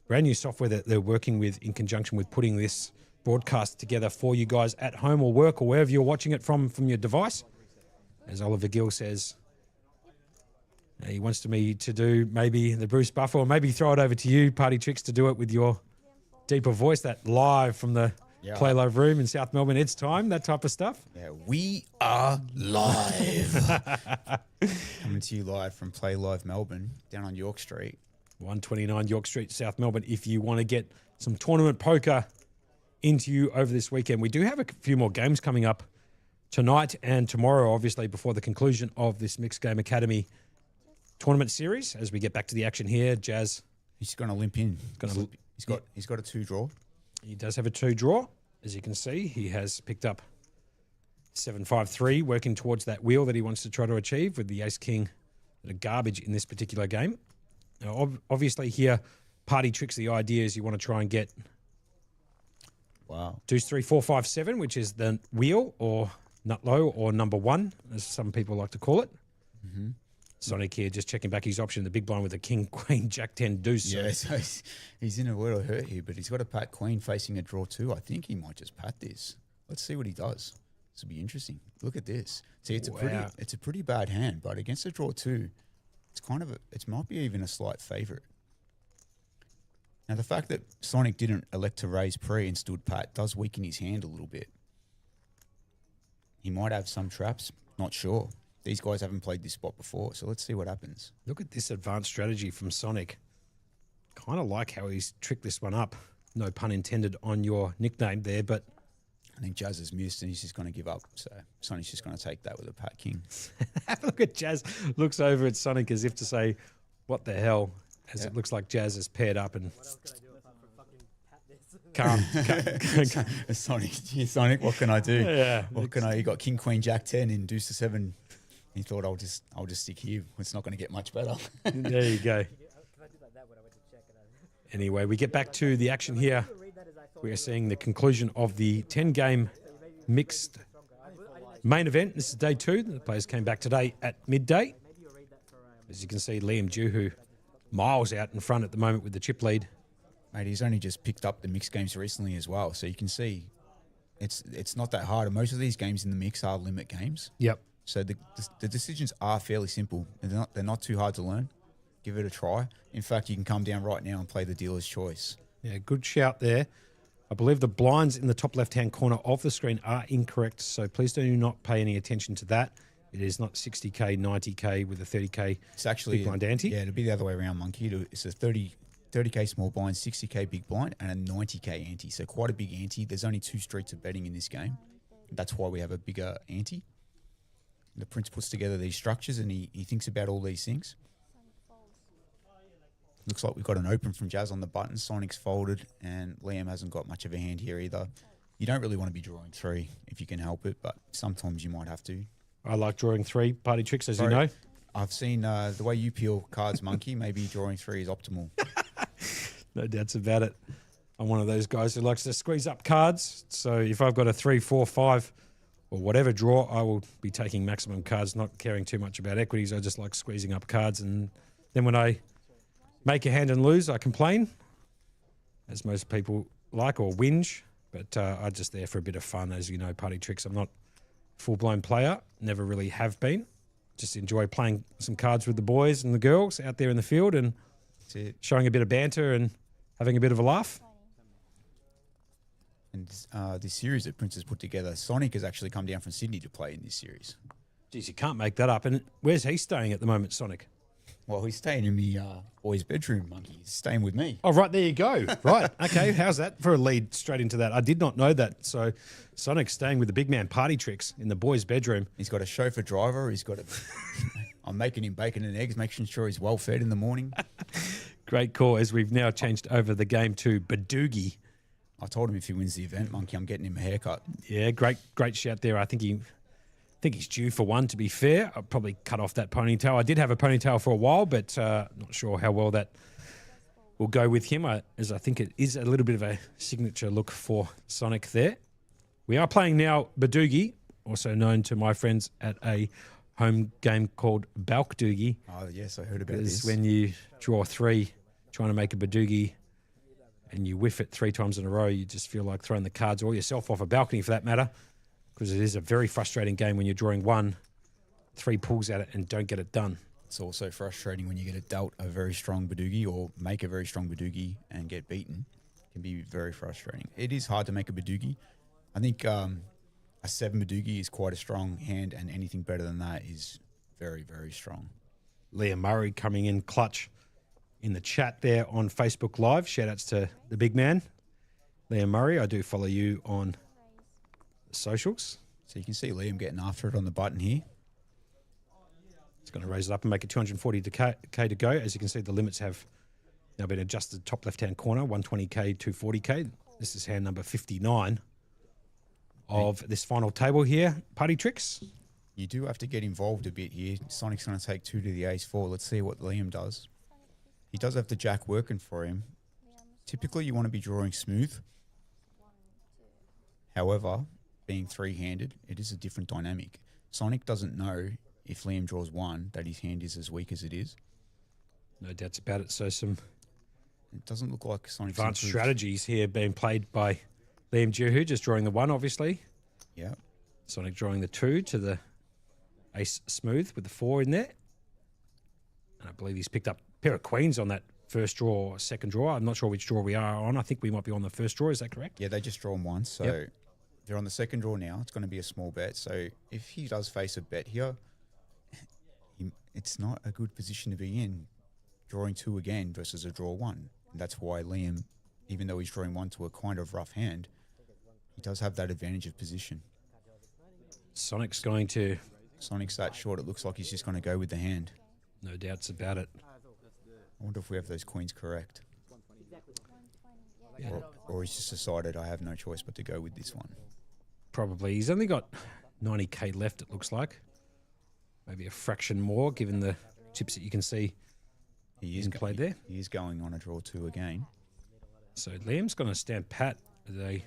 brand new software that they're working with in conjunction with putting this broadcast together for you guys at home or work or wherever you're watching it from your device. As Oliver Gill says, he wants me to do maybe the Bruce Buffer, or maybe throw it over to you, Party Tricks, to do it with your deeper voice, that live from the PlayLive room in South Melbourne. It's time, that type of stuff. Yeah, we are live. Coming to you live from PlayLive Melbourne, down on York Street. 129 York Street, South Melbourne. If you want to get some tournament poker into you over this weekend, we do have a few more games coming up tonight and tomorrow, obviously, before the conclusion of this Mixed Game Academy tournament series. As we get back to the action here, Jazz. He's going to limp in. He's got a 2-draw. He does have a 2-draw. As you can see, he has picked up 7-5-3, working towards that wheel that he wants to try to achieve with the Ace-King that are garbage in this particular game. Now, obviously here, Party Tricks, the idea is you want to try and get deuce 3, 4, 5, 7, which is the wheel or nut low or number 1, as some people like to call it. Mm-hmm. Sonic here just checking back his option, the big blind with a king, queen, jack 10 deuce. Yeah, so he's in a little hurt here, but he's got a pat queen facing a draw 2. I think he might just pat this. Let's see what he does. This will be interesting. Look at this. See, it's a pretty bad hand, but against a draw 2, it might be even a slight favourite. Now, the fact that Sonic didn't elect to raise pre and stood pat does weaken his hand a little bit. He might have some traps, not sure. These guys haven't played this spot before, so let's see what happens. Look at this advanced strategy from Sonic. Kind of like how he's tricked this one up. No pun intended on your nickname there, but I think Jazz has missed and he's just going to give up. So Sonic's just going to take that with a pat king. Look at Jazz. Looks over at Sonic as if to say, what the hell? As it looks like Jazz is paired up and can't. Sonic, what can I do? Yeah. You got king, queen, jack 10 in deuce to 7. He thought I'll just stick here. It's not going to get much better. There you go. Anyway, we get back to the action here. We are seeing the conclusion of the 10-game mixed main event. This is day 2. The players came back today at midday. As you can see, Liam Juhu miles out in front at the moment with the chip lead. Mate, he's only just picked up the mixed games recently as well. So you can see it's not that hard. And most of these games in the mix are limit games. Yep. So the decisions are fairly simple. They're not too hard to learn. Give it a try. In fact, you can come down right now and play the dealer's choice. Yeah, good shout there. I believe the blinds in the top left-hand corner of the screen are incorrect, so please do not pay any attention to that. It is not 60K, 90K with a 30K it's actually big blind ante. Yeah, it'll be the other way around, Monkey. It's a 30K small blind, 60K big blind, and a 90K ante. So quite a big ante. There's only 2 streets of betting in this game. That's why we have a bigger ante. The Prince puts together these structures and he thinks about all these things. Looks like we've got an open from Jazz on the button. Sonic's folded and Liam hasn't got much of a hand here either. You don't really want to be drawing 3 if you can help it, but sometimes you might have to. I like drawing 3 Party Tricks, as you know. I've seen the way you peel cards, Monkey. Maybe drawing 3 is optimal. No doubts about it. I'm one of those guys who likes to squeeze up cards. So if I've got a 3, 4, 5 or whatever draw, I will be taking maximum cards, not caring too much about equities. I just like squeezing up cards. And then when I make a hand and lose, I complain, as most people like, or whinge. But I'm just there for a bit of fun, as you know, Party Tricks. I'm not a full-blown player, never really have been. Just enjoy playing some cards with the boys and the girls out there in the field and showing a bit of banter and having a bit of a laugh. And this series that Prince has put together, Sonic has actually come down from Sydney to play in this series. Geez, you can't make that up. And where's he staying at the moment, Sonic? Well, he's staying in the boys' bedroom, Monkey. He's staying with me. Oh, right, there you go. Right, okay. How's that for a lead straight into that? I did not know that. So Sonic's staying with the big man Party Tricks in the boys' bedroom. He's got a chauffeur driver. He's got a... I'm making him bacon and eggs, making sure he's well fed in the morning. Great call, as we've now changed over the game to Badugi. I told him if he wins the event, Monkey, I'm getting him a haircut. Yeah, great shout there. I think he's due for one, to be fair. I'll probably cut off that ponytail. I did have a ponytail for a while, but not sure how well that we'll go with him, as I think it is a little bit of a signature look for Sonic there. We are playing now Badugi, also known to my friends at a home game called Balkdoogie. Oh, yes, I heard about It's this. when you draw 3, trying to make a Badugi, and you whiff it 3 times in a row, you just feel like throwing the cards or yourself off a balcony for that matter, because it is a very frustrating game when you're drawing 1, 3 pulls at it and don't get it done. It's also frustrating when you get dealt a very strong Badugi or make a very strong Badugi and get beaten. It can be very frustrating. It is hard to make a Badugi. I think a 7 Badugi is quite a strong hand, and anything better than that is very, very strong. Liam Murray coming in clutch in the chat there on Facebook Live. Shout outs to the big man, Liam Murray. I do follow you on the socials. So you can see Liam getting after it on the button here. It's going to raise it up and make it 240k to go. As you can see, the limits have now been adjusted top left-hand corner, 120k, 240k. This is hand number 59 of this final table here. Party tricks. You do have to get involved a bit here. Sonic's going to take 2 to the ace-4. Let's see what Liam does. He does have the jack working for him. Typically, you want to be drawing smooth. However, being 3-handed, it is a different dynamic. Sonic doesn't know if Liam draws 1 that his hand is as weak as it is. No doubts about it. So some It doesn't look like Sonic's advanced improved. strategies here being played by Liam Jehu, just drawing the 1, obviously. Yeah. Sonic drawing the 2 to the ace smooth with the 4 in there. And I believe he's picked up a pair of queens on that first draw or second draw. I'm not sure which draw we are on. I think we might be on the first draw. Is that correct? Yeah, they just draw him once. So Yep. they're on the second draw now. It's going to be a small bet. So if he does face a bet here, it's not a good position to be in, drawing 2 again versus a draw 1. And that's why Liam, even though he's drawing 1 to a kind of rough hand, he does have that advantage of position. Sonic's going to, Sonic's that short, it looks like he's just going to go with the hand. no doubts about it. I wonder if we have those queens correct. Yeah. Or he's just decided I have no choice but to go with this one. Probably. He's only got 90k left, it looks like. Maybe a fraction more, given the chips that you can see He is in play there. He is going on a draw 2 again. So Liam's going to stand pat today.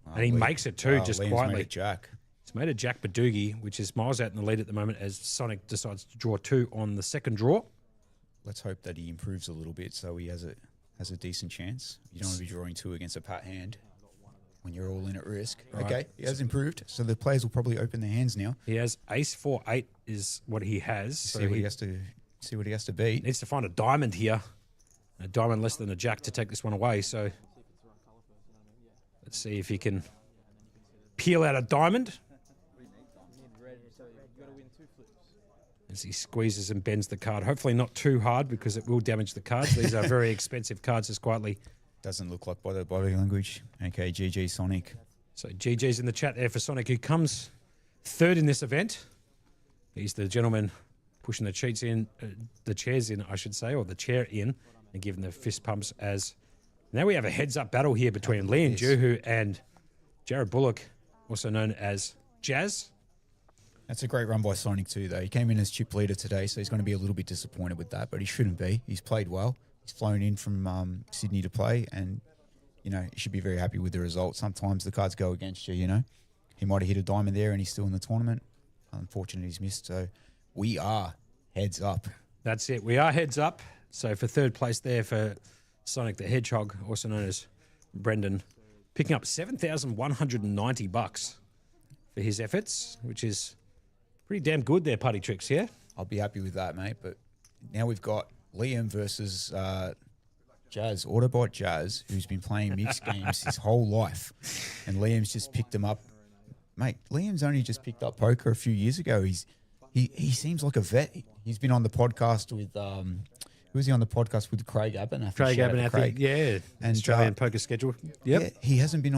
Oh, And he Liam- makes it too, oh, just Liam's quietly. made a jack. He's made a Jack Badugi, which is miles out in the lead at the moment as Sonic decides to draw 2 on the second draw. Let's hope that he improves a little bit so he has a decent chance. You don't want to be drawing 2 against a pat hand when you're all in at risk. Right. Okay, he has improved, so the players will probably open their hands now. He has ace 4-8 is what he has. See what he has to beat. Needs to find a diamond here. A diamond less than a jack to take this one away. So let's see if he can peel out a diamond as he squeezes and bends the card. Hopefully not too hard because it will damage the cards. These are very expensive cards, just quietly. Doesn't look like by the body language. Okay, GG Sonic. So GG's in the chat there for Sonic, who comes third in this event. He's the gentleman pushing the cheats in, the chairs in, I should say, or the chair in, and giving the fist pumps as... Now we have a heads-up battle here between Liam Jehu and Jared Bullock, also known as Jazz. That's a great run by Sonic too, though. He came in as chip leader today, so he's going to be a little bit disappointed with that, but he shouldn't be. He's played well. He's flown in from Sydney to play, and, you know, he should be very happy with the result. Sometimes the cards go against you, you know. He might have hit a diamond there, and he's still in the tournament. Unfortunately, he's missed, so we are heads up. That's it. We are heads up. So for third place there for Sonic the Hedgehog, also known as Brendan, picking up $7,190 for his efforts, which is pretty damn good there, Party Tricks, yeah? I'll be happy with that, mate. But now we've got Liam versus Jazz, Autobot Jazz, who's been playing mixed games his whole life. And Liam's just picked him up. Mate, Liam's only just picked up poker a few years ago. He seems like a vet. He's been on the podcast with... who was he on the podcast with? Craig Abernathy. Craig Shout out to Abernathy, Craig. yeah. And, Australian poker schedule. Yep. Yeah, he hasn't been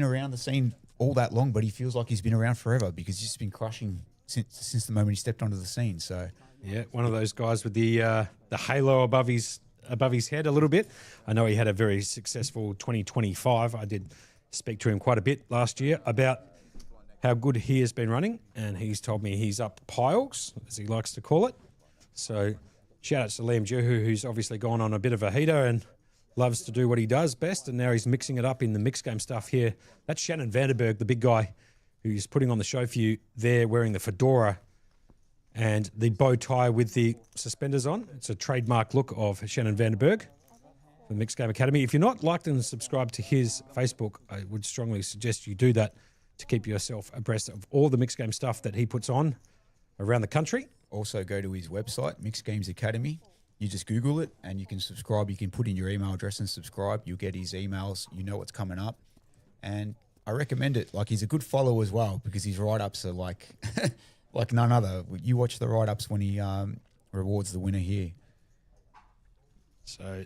around the scene all that long, but he feels like he's been around forever because he's just been crushing since the moment he stepped onto the scene. So Yeah, one of those guys with the halo above his head a little bit. I know he had a very successful 2025. I did speak to him quite a bit last year about how good he has been running, and he's told me he's up piles, as he likes to call it. So Shout out to Liam Juhu, who's obviously gone on a bit of a heater and loves to do what he does best, and now he's mixing it up in the mixed game stuff here. That's Shannon Vanderberg, the big guy, who's putting on the show for you there, wearing the fedora and the bow tie with the suspenders on. It's a trademark look of Shannon Vanderberg from the Mixed Game Academy. If you're not liked and subscribed to his Facebook, I would strongly suggest you do that to keep yourself abreast of all the mixed game stuff that he puts on around the country. Also, go to his website, Mixed Games Academy. You just Google it and you can subscribe. You can put in your email address and subscribe. You'll get his emails. You know what's coming up. And I recommend it. Like, he's a good follow as well because his write-ups are like like none other. You watch the write-ups when he rewards the winner here. So,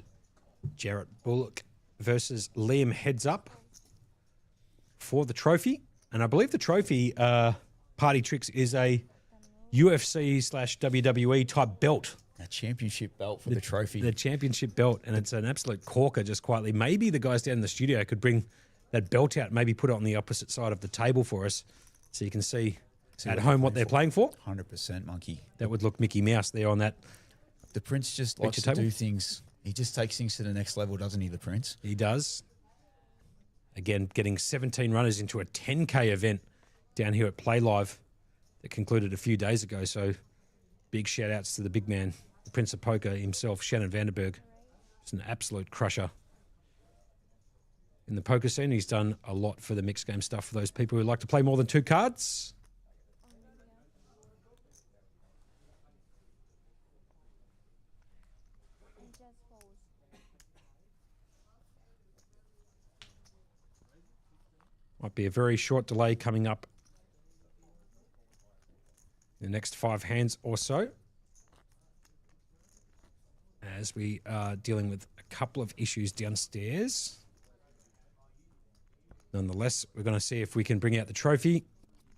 Jarrett Bullock versus Liam Heads Up for the trophy. And I believe the trophy, Party Tricks, is a UFC/WWE type belt. A championship belt for the trophy. The championship belt, and it's an absolute corker just quietly. Maybe the guys down in the studio could bring that belt out, maybe put it on the opposite side of the table for us so you can see at home what they're playing for. 100%, Monkey. That would look Mickey Mouse there on that. The Prince just likes to do things. He just takes things to the next level, doesn't he, the Prince? He does. Again, getting 17 runners into a 10K event down here at PlayLive that concluded a few days ago. So big shout outs to the big man, the Prince of Poker himself, Shannon Vanderberg. It's an absolute crusher in the poker scene. He's done a lot for the mixed game stuff for those people who like to play more than 2 cards. Might be a very short delay coming up in the next 5 hands or so, as we are dealing with a couple of issues downstairs. Nonetheless, we're going to see if we can bring out the trophy,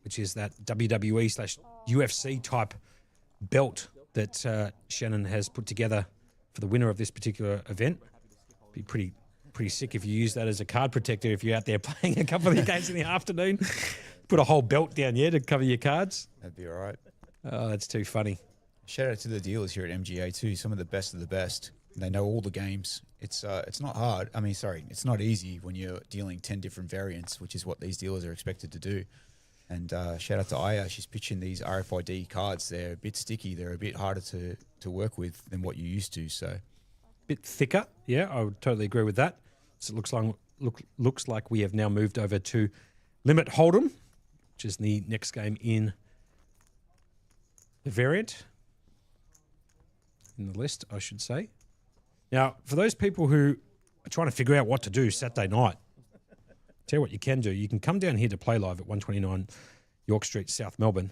which is that WWE/UFC type belt that Shannon has put together for the winner of this particular event. Be pretty sick if you use that as a card protector if you're out there playing a couple of games in the afternoon. Put a whole belt down here to cover your cards. That'd be all right. Oh, that's too funny. Shout out to the dealers here at MGA too. Some of the best of the best. They know all the games. It's not hard. It's not easy when you're dealing 10 different variants, which is what these dealers are expected to do. And shout out to Aya. She's pitching these RFID cards. They're a bit sticky. They're a bit harder to work with than what you used to. So, bit thicker. Yeah, I would totally agree with that. So it looks like we have now moved over to Limit Hold'em, which is the next game in the variant, in the list, I should say. Now, for those people who are trying to figure out what to do Saturday night, tell you what you can do. You can come down here to PlayLive at 129 York Street, South Melbourne.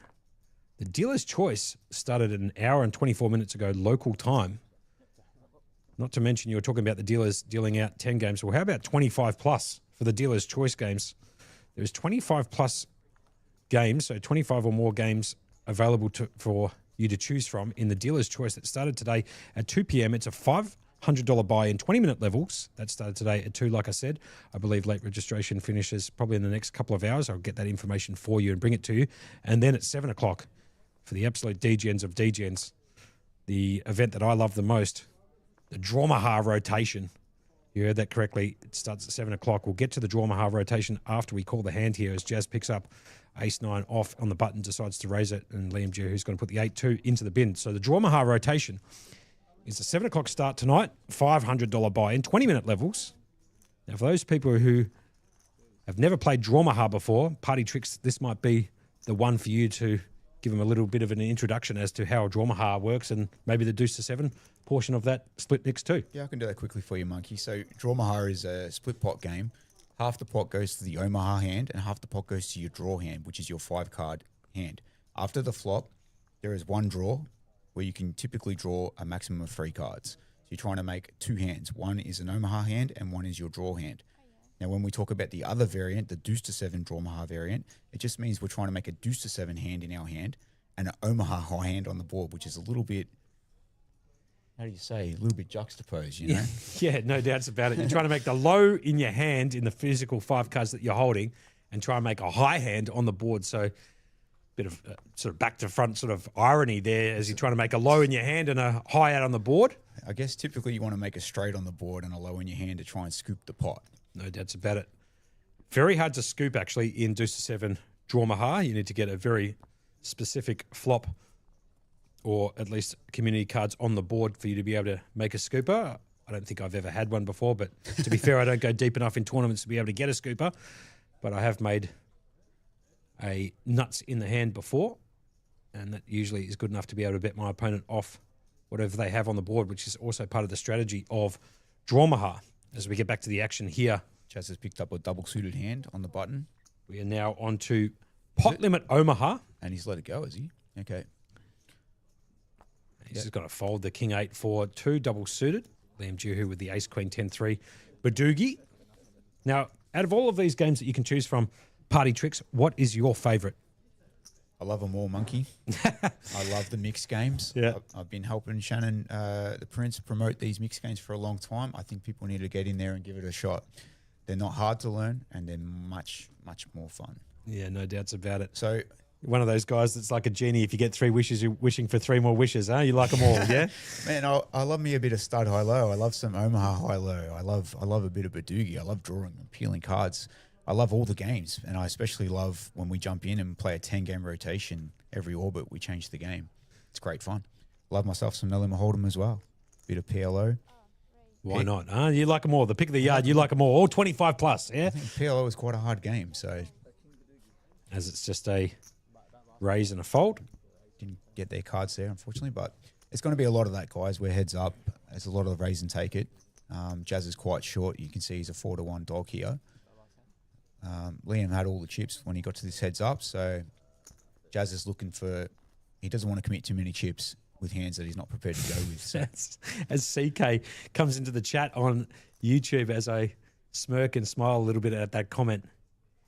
The Dealer's Choice started an hour and 24 minutes ago local time. Not to mention you were talking about the dealers dealing out 10 games. Well, how about 25 plus for the Dealer's Choice games? There's 25 plus games, so 25 or more games available for you to choose from in the Dealer's Choice that started today at 2 p.m. It's a $500 buy in 20-minute levels. That started today at 2, like I said. I believe late registration finishes probably in the next couple of hours. I'll get that information for you and bring it to you. And then at 7 o'clock for the absolute DGens of DGens, the event that I love the most, the Omaha rotation. You heard that correctly. It starts at 7 o'clock. We'll get to the Omaha rotation after we call the hand here as Jazz picks up ace-9 off on the button, decides to raise it, and Liam Jew, who's going to put the 8-2 into the bin. So the Omaha rotation is a 7 o'clock start tonight, $500 buy-in, 20-minute levels. Now, for those people who have never played Omaha before, Party Tricks, this might be the one for you to give them a little bit of an introduction as to how Omaha works and maybe the deuce to 7 portion of that split next too. Yeah, I can do that quickly for you, Monkey. So Omaha is a split pot game. Half the pot goes to the Omaha hand and half the pot goes to your draw hand, which is your 5-card hand. After the flop, there is one draw where you can typically draw a maximum of 3 cards. So you're trying to make 2 hands. One is an Omaha hand and one is your draw hand. Now, when we talk about the other variant, the deuce to 7 Omaha variant, it just means we're trying to make a deuce to 7 hand in our hand and an Omaha high hand on the board, which is a little bit, how do you say, a little bit juxtaposed, you know? Yeah, no doubts about it. You're trying to make the low in your hand in the physical 5 cards that you're holding and try and make a high hand on the board. So bit of sort of back to front sort of irony there as you're trying to make a low in your hand and a high out on the board. I guess typically you want to make a straight on the board and a low in your hand to try and scoop the pot. No doubts about it. Very hard to scoop actually in Deuce to 7 Draw Maha. You need to get a very specific flop or at least community cards on the board for you to be able to make a scooper. I don't think I've ever had one before, but to be fair, I don't go deep enough in tournaments to be able to get a scooper. But I have made a nuts in the hand before, and that usually is good enough to be able to bet my opponent off whatever they have on the board, which is also part of the strategy of Draw Maha. As we get back to the action here, Chaz has picked up a double suited hand on the button. we are now on to Pot Limit Omaha. And he's let it go, is he? Okay. He's just got to fold the King 8 for 2 double suited. Liam Juhu with the Ace Queen 10-3. Badugi. Now, out of all of these games that you can choose from, Party Tricks, what is your favourite? I love them all, Monkey. I love the mixed games. Yeah. I've been helping Shannon, the Prince, promote these mixed games for a long time. I think people need to get in there and give it a shot. They're not hard to learn, and they're much, much more fun. Yeah, no doubts about it. So One of those guys that's like a genie. If you get 3 wishes, you're wishing for 3 more wishes, huh? You like them all, yeah? man, I love me a bit of stud high-low. I love some Omaha high-low. I love a bit of Badugi. I love drawing and peeling cards. I love all the games, and I especially love when we jump in and play a 10-game rotation. Every orbit, we change the game. It's great fun. Love myself some Melbourne Hold'em as well. Bit of PLO. Why not? Huh? You like them all. The pick of the yard, you like them all 25 plus, yeah? I think PLO is quite a hard game, so As it's just a raise and a fold. didn't get their cards there, unfortunately. But it's going to be a lot of that, guys. We're heads up. There's a lot of raise and take it. Jazz is quite short. You can see he's a 4-1 dog here. Liam had all the chips when he got to this heads up, so Jazz is looking for. He doesn't want to commit too many chips with hands that he's not prepared to go with. So. As CK comes into the chat on YouTube, as I smirk and smile a little bit at that comment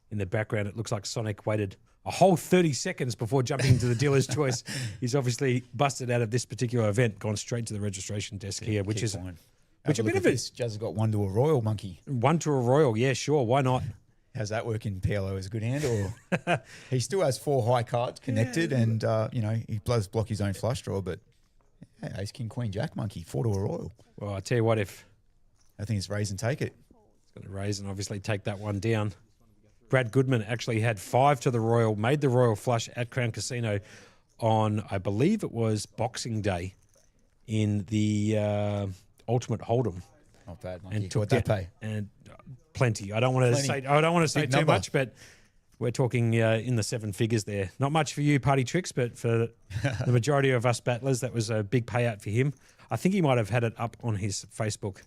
in the background, it looks like Sonic waited a whole 30 seconds before jumping into the dealer's choice. He's obviously busted out of this particular event, gone straight to the registration desk here, which is fine. which a bit of it. Jazz has got 1 to a royal, Monkey. 1 to a royal. Yeah, sure. Why not? How's that work in PLO as a good hand? Or he still has 4 high cards connected, and he does block his own flush draw. But Ace King Queen Jack, Monkey, 4 to a royal. Well, I tell you what, if I think it's raise and take it. it's going to raise and obviously take that one down. Brad Goodman actually had 5 to the royal, made the royal flush at Crown Casino on, I believe it was Boxing Day in the Ultimate Hold'em. Not bad, Monkey. And took What'd that pay? And plenty. I don't want to say Big too number. much, but we're talking in the 7 figures there. Not much for you, Party Tricks, but for the majority of us battlers, that was a big payout for him. I think he might have had it up on his Facebook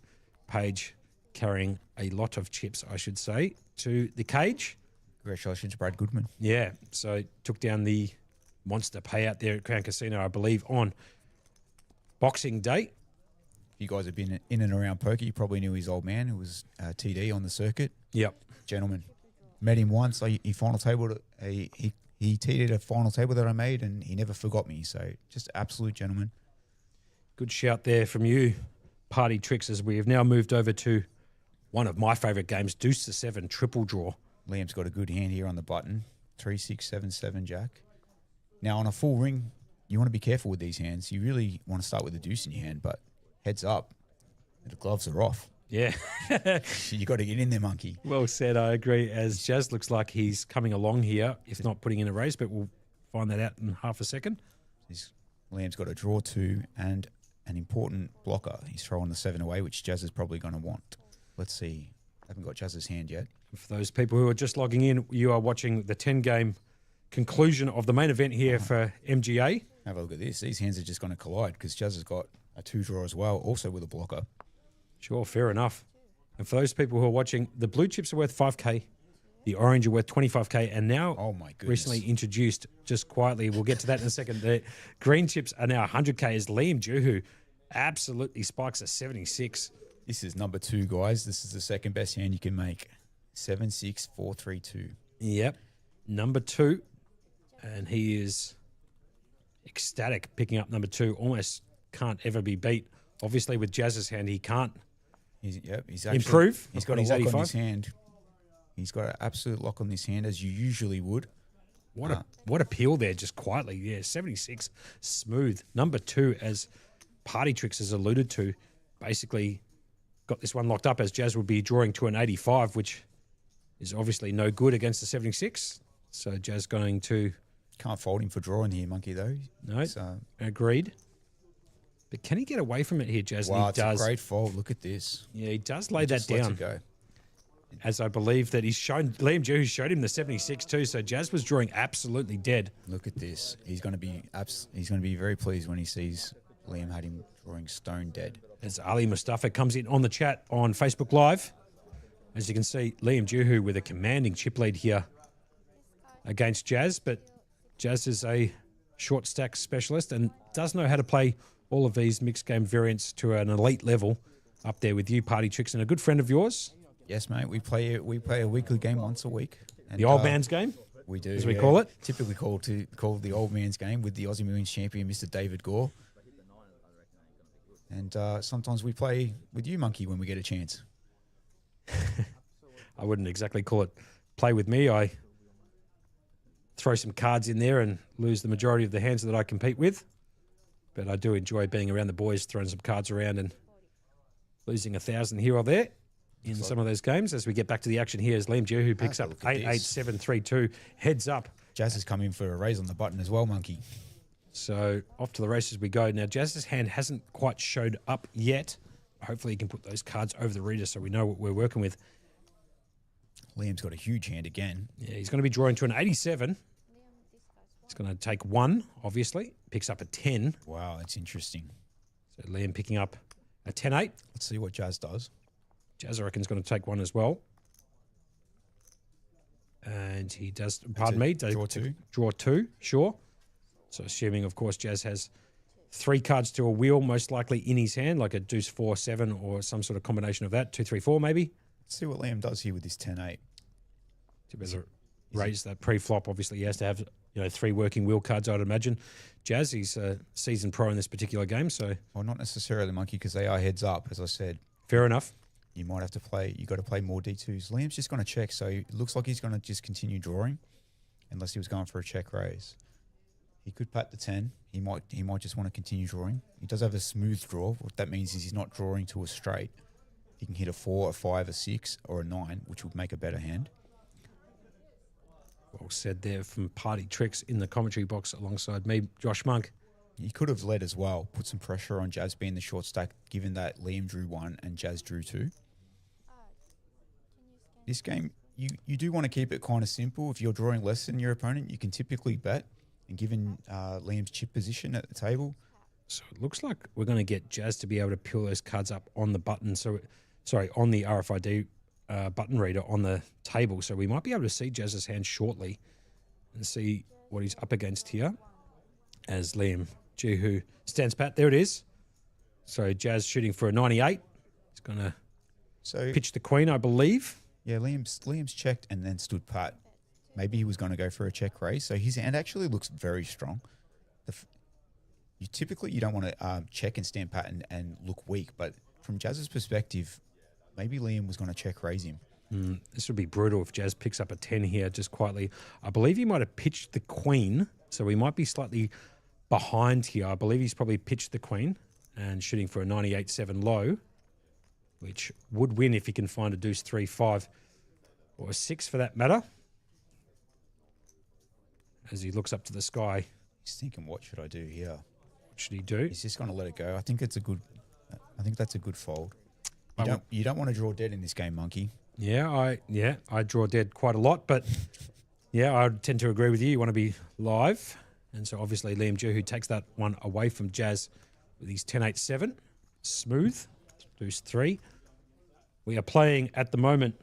page, carrying a lot of chips, I should say, to the cage. Congratulations, Brad Goodman. Yeah, so took down the monster payout there at Crown Casino, I believe, on Boxing Day. If you guys have been in and around poker, you probably knew his old man who was TD on the circuit. Yep. Gentleman. Met him once. He final tabled. He TD'd a final table that I made, and he never forgot me. So just absolute gentleman. Good shout there from you, Party Tricks, as we have now moved over to one of my favourite games, Deuce to 7 triple draw. Liam's got a good hand here on the button. 3, 6, 7, 7 Jack. Now on a full ring, you want to be careful with these hands. You really want to start with a deuce in your hand, but heads up, the gloves are off. Yeah. You got to get in there, Monkey. Well said, I agree. As Jazz looks like he's coming along here, if not putting in a race, but we'll find that out in half a second. Liam's got a draw 2 and an important blocker. He's throwing the 7 away, which Jazz is probably going to want. Let's see. I haven't got Jazz's hand yet. For those people who are just logging in, you are watching the 10-game conclusion of the main event here for MGA. Have a look at this. These hands are just going to collide because Jazz has got a 2 draw as well, also with a blocker. Sure, fair enough. And for those people who are watching, the blue chips are worth 5K, the orange are worth 25K, and now Oh my goodness. recently introduced, just quietly, we'll get to that in a second, the green chips are now 100K as Liam Juhu absolutely spikes a 76. This is number 2, guys. This is the second best hand you can make. 7, 6, 4, 3, 2. Yep, number 2, and he is ecstatic picking up number 2, almost can't ever be beat. Obviously, with Jazz's hand, he can't He's actually, improve. He's got on a his lock 85. on his hand. He's got an absolute lock on this hand, as you usually would. What a peel there, just quietly. Yeah, 76, smooth. Number 2, as Party Tricks has alluded to, basically got this one locked up as Jazz would be drawing to an 85, which is obviously no good against the 76. So Jazz going to... Can't fault him for drawing here, Monkey, though. No, So, agreed. But can he get away from it here, Jazz? And wow, he it's does. a great fold. Look at this. Yeah, he does lay that Just lets down. it go. As I believe that he's shown, Liam Jew showed him the 76 too. So Jazz was drawing absolutely dead. Look at this. He's going to be very pleased when he sees Liam had him drawing stone dead. As Ali Mustafa comes in on the chat on Facebook Live. As you can see, Liam Juhu with a commanding chip lead here against Jazz. But Jazz is a short stack specialist and does know how to play all of these mixed game variants to an elite level up there with you, Party Tricks, and a good friend of yours. Yes, mate. We play a weekly game once a week. And, The old man's game, we do, as we call it. Typically called the old man's game with the Aussie Millions champion, Mr. David Gore. And sometimes we play with you, Monkey, when we get a chance. I wouldn't exactly call it play with me. I throw some cards in there and lose the majority of the hands that I compete with. But I do enjoy being around the boys, throwing some cards around and losing 1,000 here or there in some of those games. As we get back to the action here, as Liam Jehu picks up Look at this. 8-8-7-3-2, heads up. Jazz has come in for a raise on the button as well, Monkey. So off to the races we go. Now, Jazz's hand hasn't quite showed up yet. Hopefully he can put those cards over the reader so we know what we're working with. Liam's got a huge hand again. Yeah, he's going to be drawing to an 87. He's going to take 1, obviously. Picks up a 10. Wow, that's interesting. So Liam picking up a 10-8. Let's see what Jazz does. Jazz, I reckon, is going to take 1 as well. And he does, pardon me. Draw 2. Draw 2, sure. So assuming, of course, Jazz has 3 cards to a wheel, most likely in his hand, like a deuce 4, 7, or some sort of combination of that. 2, 3, 4, maybe. Let's see what Liam does here with this 10-8. To better raise that pre-flop, obviously he has to have 3 working wheel cards, I'd imagine. Jazz, he's a seasoned pro in this particular game, so Well, not necessarily, Monkey, because they are heads up, as I said. fair enough. You might have to play, you got to play more D2s. Liam's just going to check, so it looks like he's going to just continue drawing, unless he was going for a check raise. He could pat the 10. He might just want to continue drawing. He does have a smooth draw. What that means is he's not drawing to a straight. He can hit a 4, a 5, a 6, or a 9, which would make a better hand. Well said there from Party Tricks in the commentary box alongside me, Josh Monk. He could have led as well, put some pressure on Jazz being the short stack, given that Liam drew 1 and Jazz drew 2. This game, you do want to keep it kind of simple. If you're drawing less than your opponent, you can typically bet. And given Liam's chip position at the table, So it looks like we're going to get Jazz to be able to peel those cards up on the button. On the RFID button reader on the table. So we might be able to see Jazz's hand shortly and see what he's up against here. As Liam Jehu stands pat. There it is. So Jazz shooting for a 98. He's going to pitch the queen, I believe. yeah, Liam's checked and then stood pat. Maybe he was going to go for a check raise. So his hand actually looks very strong. You don't want to check and stand pat and look weak, but from Jazz's perspective, maybe Liam was going to check raise him. This would be brutal if Jazz picks up a 10 here just quietly. I believe he might have pitched the queen, so we might be slightly behind here. I believe he's probably pitched the queen and shooting for a 98-7 low, which would win if he can find a deuce 3, 5, or a 6 for that matter. As he looks up to the sky, He's thinking, what should I do here? what should he do? He's just going to let it go. I think that's a good fold. You don't want to draw dead in this game, Monkey. Yeah, I draw dead quite a lot, but yeah, I tend to agree with you. You want to be live. And so obviously Liam Jehu takes that one away from Jazz with his 10-8-7. Smooth. Deuce 3. We are playing at the moment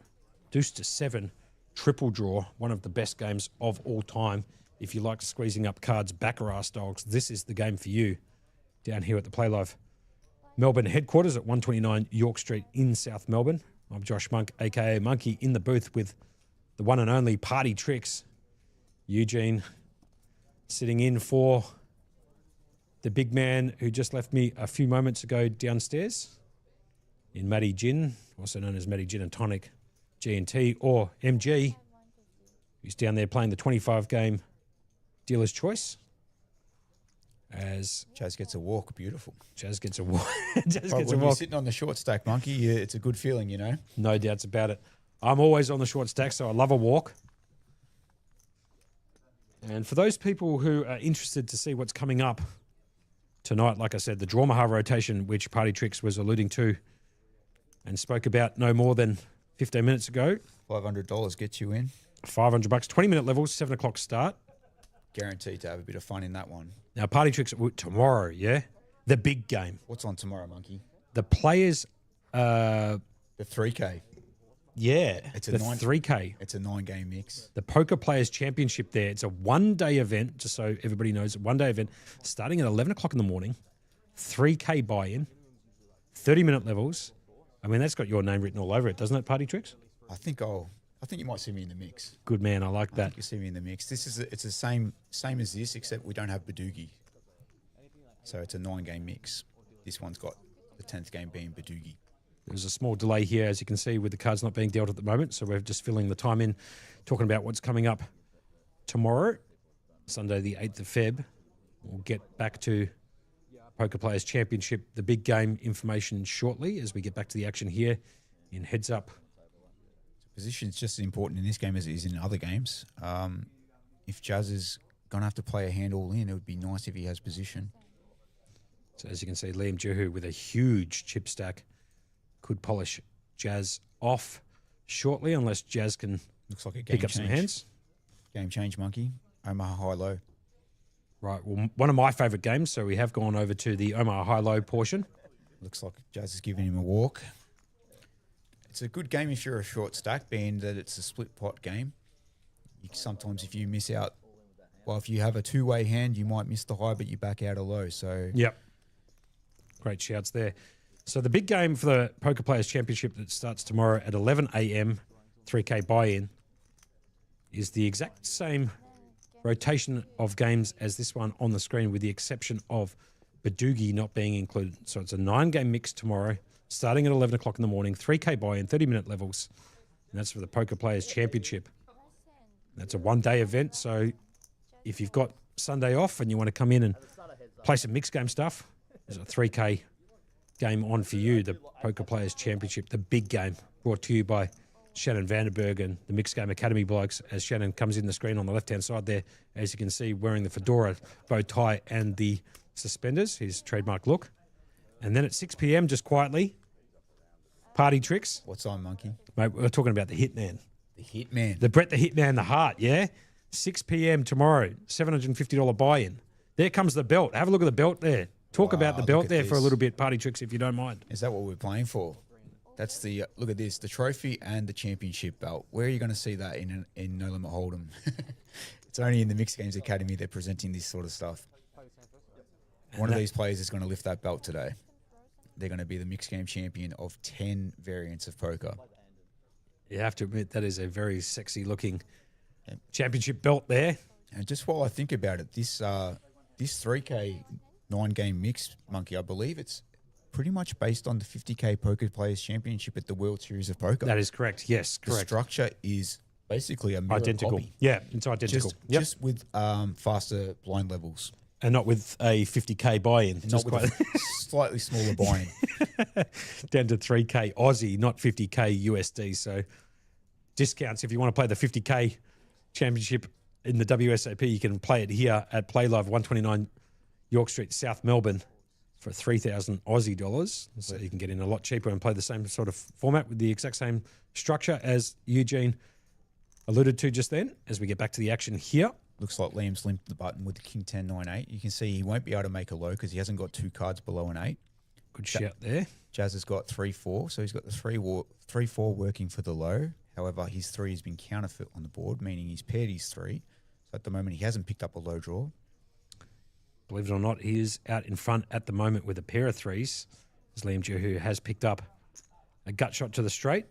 deuce to 7 triple draw, one of the best games of all time. If you like squeezing up cards, Baccarat styles, this is the game for you down here at the PlayLive Melbourne headquarters at 129 York Street in South Melbourne. I'm Josh Monk, a.k.a. Monkey, in the booth with the one and only Party Tricks. Eugene sitting in for the big man who just left me a few moments ago downstairs in Matty Gin, also known as Matty Gin and Tonic, G&T, or MG, who's down there playing the 25-game dealer's choice. As Chaz gets a walk. Beautiful. Jazz gets a walk. Jazz But gets a when you're walk. sitting on the short stack, Monkey, it's a good feeling, you know. No doubts about it. I'm always on the short stack, so I love a walk. And for those people who are interested to see what's coming up tonight, like I said, the Omaha rotation, which Party Tricks was alluding to and spoke about no more than 15 minutes ago. $500 gets you in. $500, 20-minute levels, 7 o'clock start. Guaranteed to have a bit of fun in that one. Now, Party Tricks tomorrow, yeah? The big game. What's on tomorrow, Monkey? The players, The 3K. yeah, It's a the 9 3K. It's a 9-game mix. The Poker Players Championship there. It's a one-day event, just so everybody knows, a one-day event starting at 11 o'clock in the morning, 3K buy-in, 30-minute levels. I mean, that's got your name written all over it, doesn't it, Party Tricks? I think you might see me in the mix. Good man, I like I that. think you see me in the mix. It's the same as this, except we don't have Badugi. So it's a 9-game mix. This one's got the 10th game being Badugi. There's a small delay here, as you can see, with the cards not being dealt at the moment. So we're just filling the time in, talking about what's coming up tomorrow, Sunday the 8th of Feb. We'll get back to Poker Players Championship, the big game information shortly as we get back to the action here in Heads Up. Position's just as important in this game as it is in other games. If Jazz is going to have to play a hand all in, it would be nice if he has position. So as you can see, Liam Jehu with a huge chip stack could polish Jazz off shortly, unless Jazz can Looks like a game pick up some change. hands. Game change, Monkey. Omaha High Low. Right, well, one of my favourite games, so we have gone over to the Omaha High-Low portion. Looks like Jazz is giving him a walk. It's a good game if you're a short stack, being that it's a split pot game. Sometimes if you miss out, well, if you have a two-way hand, you might miss the high, but you back out a low. So Yep. Great shouts there. So the big game for the Poker Players Championship that starts tomorrow at 11 a.m., 3K buy-in, is the exact same rotation of games as this one on the screen, with the exception of Badugi not being included. So it's a 9-game mix tomorrow, starting at 11 o'clock in the morning, 3K buy-in, 30-minute levels, and that's for the Poker Players Championship. That's a one-day event, so if you've got Sunday off and you want to come in and play some mixed game stuff, there's a 3K game on for you, the Poker Players Championship, the big game, brought to you by Shannon Vandenberg and the Mixed Game Academy blokes, as Shannon comes in the screen on the left-hand side there, as you can see, wearing the fedora, bow tie, and the suspenders, his trademark look. And then at 6 p.m., just quietly, Party Tricks. what's on, Monkey? Mate, we're talking about the Hitman. The Hitman. The Brett the Hitman, the Heart, yeah? 6 p.m. tomorrow, $750 buy-in. There comes the belt. Have a look at the belt there. Talk about the Wow, belt look at there for a this. little bit, Party Tricks, if you don't mind. Is that what we're playing for? That's the look at this, the trophy and the championship belt. Where are you going to see that in No Limit Hold'em? It's only in the Mixed Games Academy they're presenting this sort of stuff. One of these players is going to lift that belt today. They're going to be the Mixed Game champion of 10 variants of poker. You have to admit, that is a very sexy-looking championship belt there. And just while I think about it, this 3K 9-game mix, Monkey, I believe it's pretty much based on the 50K Poker Players Championship at the World Series of Poker. That is correct. Yes, The correct. structure is basically a mirror Identical. copy. Yeah, it's identical. Just with faster blind levels. And not with a 50K buy-in. Not Just with quite a slightly smaller buy-in. down to 3K Aussie, not 50K USD. So discounts if you want to play the 50K championship in the WSOP, you can play it here at PlayLive, 129 York Street, South Melbourne, for 3,000 Aussie dollars. So you can get in a lot cheaper and play the same sort of format with the exact same structure as Eugene alluded to just then, as we get back to the action here. Looks like Liam's limped the button with the King 10 9 8. You can see he won't be able to make a low because he hasn't got 2 cards below an 8. Good shout there. Jazz has got 3 4, so he's got the 3 4 working for the low. However, his 3 has been counterfeit on the board, meaning he's paired his 3. So at the moment, he hasn't picked up a low draw. Believe it or not, he is out in front at the moment with a pair of 3s, as Liam Jehu has picked up a gut shot to the straight.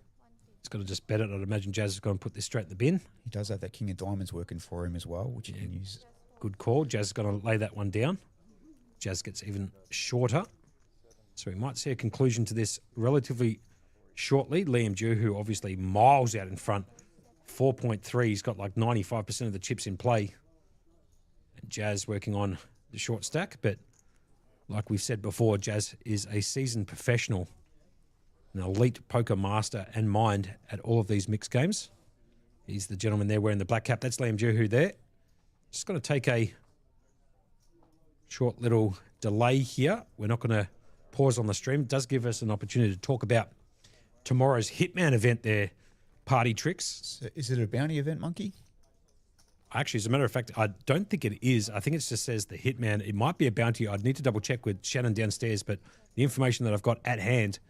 He's got to just bet it. I'd imagine Jazz is going to put this straight in the bin. He does have that King of Diamonds working for him as well, which he can use. Good call. Jazz is going to lay that one down. Jazz gets even shorter. So we might see a conclusion to this relatively shortly. Liam Jehu obviously miles out in front. 4.3. He's got like 95% of the chips in play. Jazz working on the short stack, but like we've said before, Jazz is a seasoned professional, an elite poker master and mind at all of these mixed games. He's the gentleman there wearing the black cap. That's Liam Juhu there. Just going to take a short little delay here. We're not going to pause on the stream. It does give us an opportunity to talk about tomorrow's Hitman event there, Party Tricks. So is it a bounty event, Monkey? Actually, as a matter of fact, I don't think it is. I think it just says the Hitman. It might be a bounty. I'd need to double check with Shannon downstairs, but the information that I've got at hand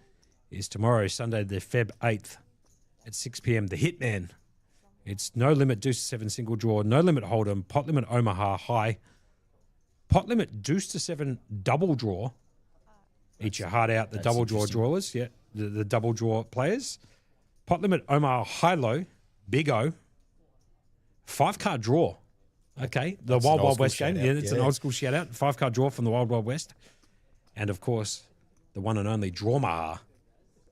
is tomorrow, Sunday, the Feb 8th at 6 p.m. The Hitman. It's no limit deuce to 7 single draw, no limit hold'em, pot limit Omaha Hi, pot limit deuce to 7 double draw. Eat your heart out, the double draw drawers. Yeah, the double draw players. Pot limit Omaha High Low, Big O. 5-card draw. Okay, the That's Wild an Wild old West school game. shout-out. Yeah, it's an Yeah. old school shout out. 5-card draw from the Wild Wild West. And of course, the one and only Drawmaha.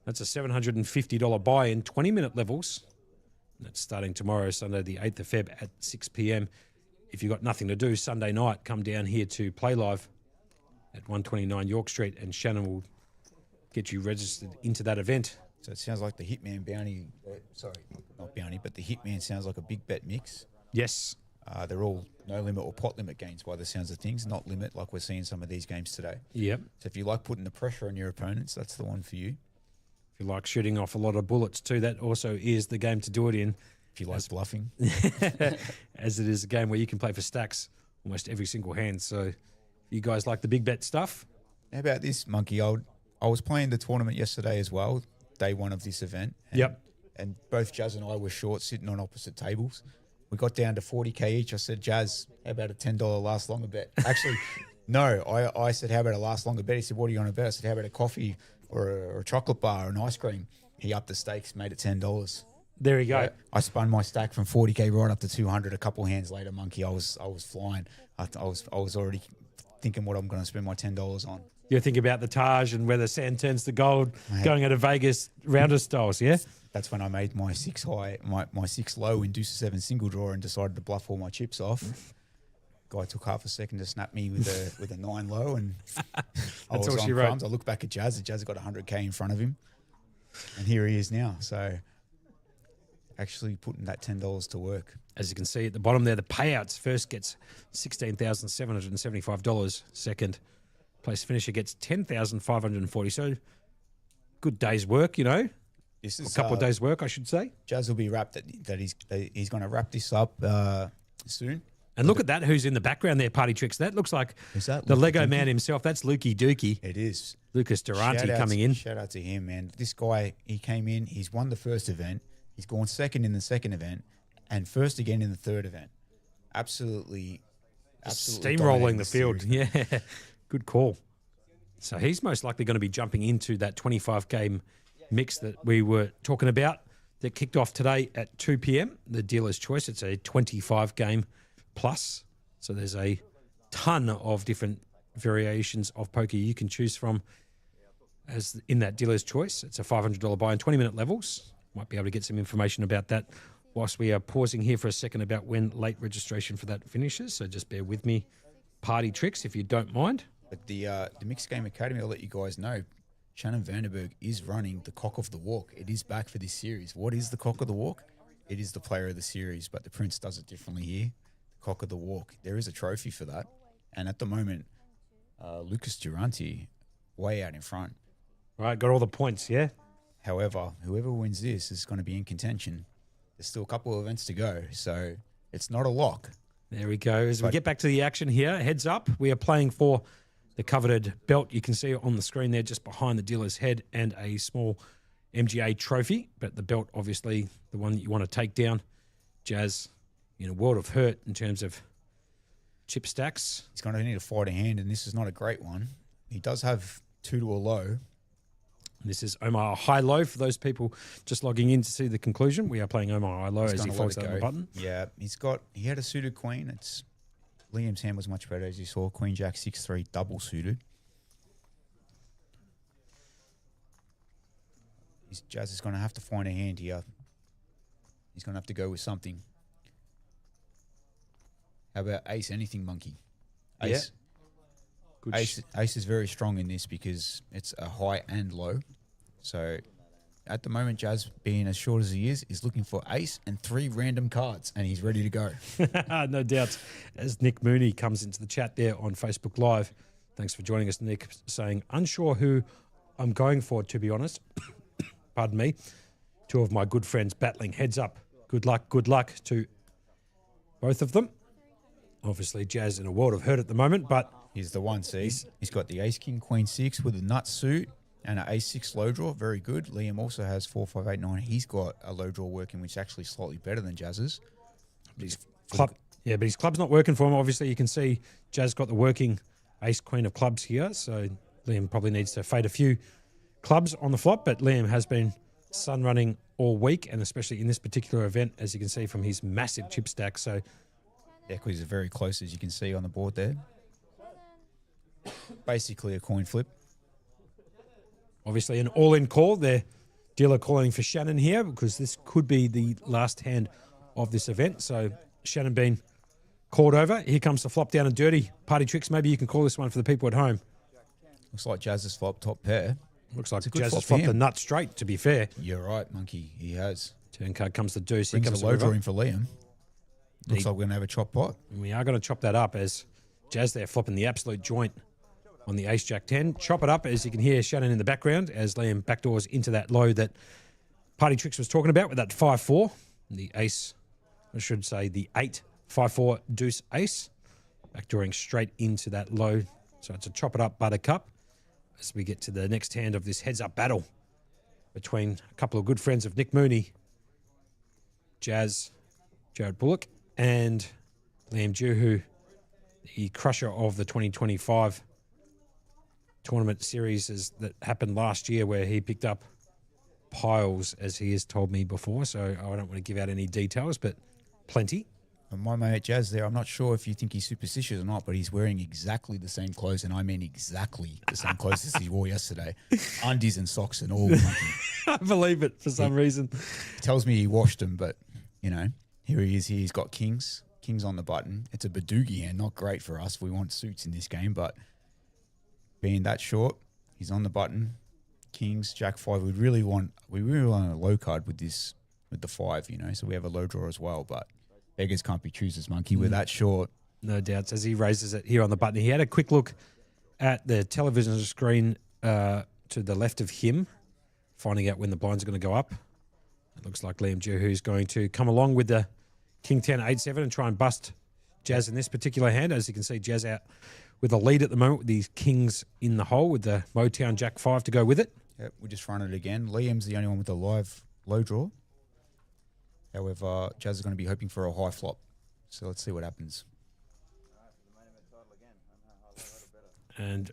That's a $750 buy in 20-minute levels. That's starting tomorrow, Sunday, the 8th of Feb at 6 p.m. If you've got nothing to do, Sunday night, come down here to PlayLive at 129 York Street, and Shannon will get you registered into that event. So it sounds like the Hitman bounty, sorry, not bounty, but the Hitman sounds like a big bet mix. Yes. They're all no limit or pot limit games by the sounds of things, not limit like we're seeing some of these games today. Yep. So if you like putting the pressure on your opponents, that's the one for you. If you like shooting off a lot of bullets too, that also is the game to do it in. If you like bluffing. As it is a game where you can play for stacks almost every single hand. So if you guys like the big bet stuff, How about this, Monkey? I was playing the tournament yesterday as well, day one of this event. And, Yep. And both Jazz and I were short, sitting on opposite tables. We got down to 40K each. I said, Jazz, how about a $10 last longer bet? Actually, no, I said, how about a last longer bet? He said, what are you on about? I said, how about a coffee or a chocolate bar or an ice cream? He upped the stakes, made it $10. there you go. I spun my stack from 40K right up to 200. A couple hands later, Monkey, I was flying. I was already thinking what I'm going to spend my $10 on. You're thinking about the Taj and whether sand turns to gold going out of Vegas rounder styles, yeah? That's when I made my 6 high, my 6 low in deuce to 7 single draw and decided to bluff all my chips off. Guy took half a second to snap me with a 9 low, and I That's was all on she wrote. crumbs. I look back at Jazz. Jazz got 100K in front of him, and here he is now. So actually putting that $10 to work. As you can see at the bottom there, the payouts first gets $16,775. Second place finisher gets $10,540. So good day's work, you know. This A is couple of days' work, I should say. Jazz will be wrapped that he's going to wrap this up soon. And look at that, who's in the background there, Party Tricks. That looks like Is that the Luca Lego Dookie? man himself. That's Lukey Dookie. It is. Lucas Durante Shout out coming to- in. Shout out to him, man. This guy, he came in, he's won the first event, he's gone second in the second event, and first again in the third event. Absolutely Steamrolling dominating the field. series. Yeah, good call. So he's most likely going to be jumping into that 25-game mix that we were talking about that kicked off today at 2 p.m. The dealer's choice. It's a 25-game plus. So there's a ton of different variations of poker you can choose from as in that dealer's choice. It's a $500 buy in 20-minute levels. Might be able to get some information about that whilst we are pausing here for a second about when late registration for that finishes. So just bear with me, Party Tricks, if you don't mind. But the Mixed Game Academy, I'll let you guys know, Shannon Vanderberg is running the Cock of the Walk. It is back for this series. What is the Cock of the Walk? It is the player of the series, but the Prince does it differently here. The Cock of the Walk. There is a trophy for that. And at the moment, Lucas Durante way out in front. Right, got all the points, yeah? However, whoever wins this is going to be in contention. There's still a couple of events to go, so it's not a lock. There we go. As we get back to the action here, heads up, we are playing for the coveted belt. You can see it on the screen there just behind the dealer's head and a small MGA trophy. But the belt, obviously, the one that you want to take down. Jazz in a world of hurt in terms of chip stacks. He's going to need to fight a hand, and this is not a great one. He does have 2 to a low. This is Omaha High Low for those people just logging in to see the conclusion. We are playing Omaha High Low He's as he gonna folds let that it on the go. button. Yeah, he had a suited queen. It's Liam's hand was much better, as you saw. Queen Jack 6-3 double suited. Jazz is going to have to find a hand here. He's going to have to go with something. How about ace anything monkey? Yeah. Ace. Good. Ace is very strong in this because it's a high and low. So at the moment, Jazz, being as short as he is looking for ace and 3 random cards, and he's ready to go. No doubt. As Nick Mooney comes into the chat there on Facebook Live, thanks for joining us, Nick, saying, unsure who I'm going for, to be honest. Pardon me. 2 of my good friends battling heads up. Good luck to both of them. Obviously, Jazz in a world of hurt at the moment, but He's the one, see? He's got the ace, king, queen, 6 with a nut suit and an ace 6 low draw. Very good. Liam also has 4, 5, 8, 9. He's got a low draw working, which is actually slightly better than Jazz's. his club's not working for him. Obviously, you can see Jazz got the working ace, queen of clubs here, so Liam probably needs to fade a few clubs on the flop, but Liam has been sun running all week, and especially in this particular event, as you can see from his massive chip stack. So The equities are very close, as you can see on the board there. Basically a coin flip. obviously an all-in call. Their dealer calling for Shannon here because this could be the last hand of this event. So Shannon being called over. Here comes the flop down and dirty. Party tricks, maybe you can call this one for the people at home. Looks like Jazz's flop top pair. Looks like It's a good Jazz flop has for flopped the him. nut straight, to be fair. You're right, Monkey. He has. Turn card comes the deuce. Here Brings comes a low the draw river. in for Liam. Looks like we're going to have a chop pot. And we are going to chop that up as Jazz there flopping the absolute joint on the ace jack 10. Chop it up as you can hear Shannon in the background as Liam backdoors into that low that Party Tricks was talking about with that 5-4. The ace, I should say the 8-5-4 deuce ace. Backdooring straight into that low. So it's a chop it up buttercup as we get to the next hand of this heads up battle between a couple of good friends of Nick Mooney, Jazz, Jared Bullock, and Liam Juhu, the crusher of the 2025 tournament series that happened last year where he picked up piles, as he has told me before. So I don't want to give out any details, but plenty. And my mate Jazz there, I'm not sure if you think he's superstitious or not, but he's wearing exactly the same clothes, and I mean exactly the same clothes as he wore yesterday. Undies and socks and all. Monkey. I believe it for some reason. He tells me he washed them, but, you know, here he is. Here he's got kings on the button. It's a Badugi hand, not great for us. We want suits in this game, but being that short, he's on the button. Kings, Jack 5. We really want a low card with this, with the 5, you know, so we have a low draw as well, but beggars can't be choosers, Monkey. We're that short. No doubts. As he raises it here on the button, he had a quick look at the television screen to the left of him, finding out when the blinds are going to go up. It looks like Liam Juhu's going to come along with the King 10, 8-7 and try and bust Jazz in this particular hand. As you can see, Jazz out with a lead at the moment with these kings in the hole with the Motown Jack 5 to go with it. Yep, we just run it again. Liam's the only one with a live low draw. However, Jazz is going to be hoping for a high flop. So let's see what happens. And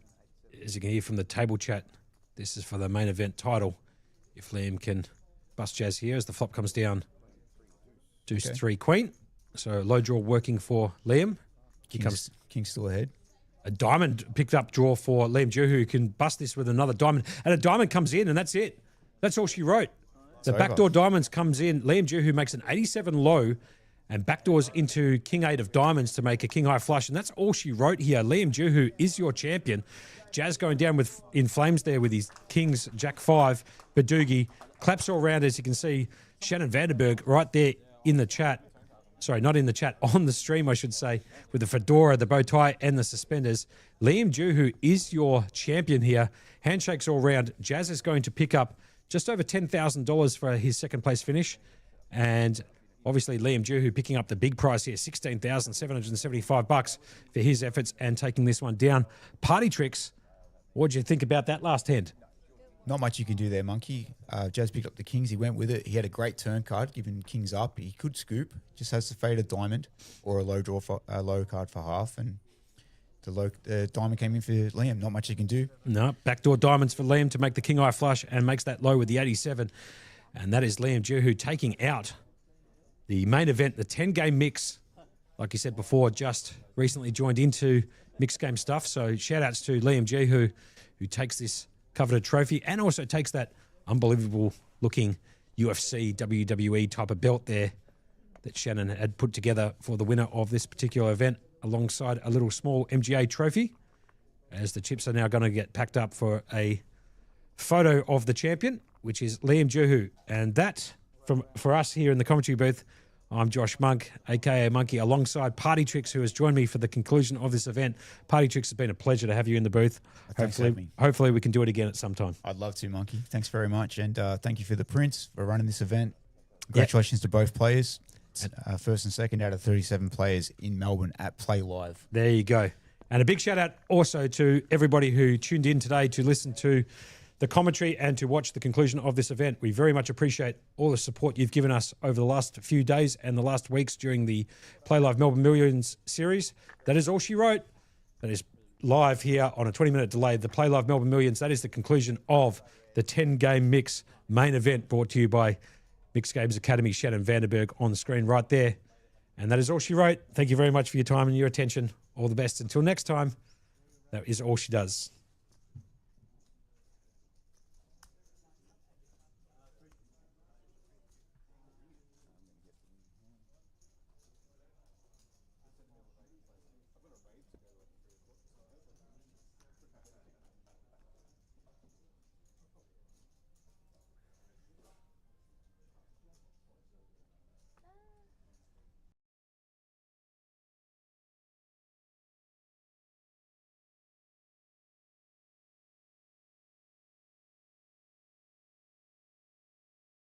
as you can hear from the table chat, this is for the main event title. If Liam can bust Jazz here as the flop comes down, deuce 3 queen. So low draw working for Liam. King's still ahead. A diamond picked up draw for Liam Juhu, who can bust this with another diamond. And a diamond comes in, and that's it. That's all she wrote. The backdoor diamonds comes in. Liam Juhu makes an 87 low and backdoors into King 8 of diamonds to make a King High flush. And that's all she wrote here. Liam Juhu is your champion. Jazz going down with in flames there with his Kings, Jack 5, Badugi. Claps all around, as you can see. Shannon Vandenberg right there in the chat. Sorry, not in the chat, on the stream, I should say, with the fedora, the bow tie, and the suspenders. Liam Juhu is your champion here. Handshakes all round. Jazz is going to pick up just over $10,000 for his second place finish. And obviously Liam Juhu picking up the big prize here, $16,775 for his efforts and taking this one down. Party Tricks, what did you think about that last hand? Not much you can do there, Monkey. Jazz picked up the kings. He went with it. He had a great turn card, giving kings up. He could scoop. Just has to fade a diamond or a low draw for a low card for half. And the diamond came in for Liam. Not much you can do. No, backdoor diamonds for Liam to make the King Eye flush and makes that low with the 87. And that is Liam Juhu taking out the main event, the 10-game mix. Like you said before, just recently joined into mixed game stuff. So shout outs to Liam Juhu, who takes this coveted trophy and also takes that unbelievable looking UFC, WWE type of belt there that Shannon had put together for the winner of this particular event, alongside a little small MGA trophy, as the chips are now going to get packed up for a photo of the champion, which is Liam Juhu. And that, for us here in the commentary booth, I'm Josh Monk, aka Monkey, alongside Party Tricks, who has joined me for the conclusion of this event. Party Tricks, has been a pleasure to have you in the booth. Thanks for having me. Hopefully we can do it again at some time. I'd love to, Monkey. Thanks very much. And thank you for the Prince for running this event. Congratulations to both players. First and second out of 37 players in Melbourne at PlayLive. There you go. And a big shout out also to everybody who tuned in today to listen to the commentary and to watch the conclusion of this event. We very much appreciate all the support you've given us over the last few days and the last weeks during the PlayLive Melbourne Millions series. That is all she wrote. That is live here on a 20-minute delay. The PlayLive Melbourne Millions, that is the conclusion of the 10-game mix main event, brought to you by Mixed Games Academy, Shannon Vanderberg on the screen right there. And that is all she wrote. Thank you very much for your time and your attention. All the best. Until next time, that is all she does.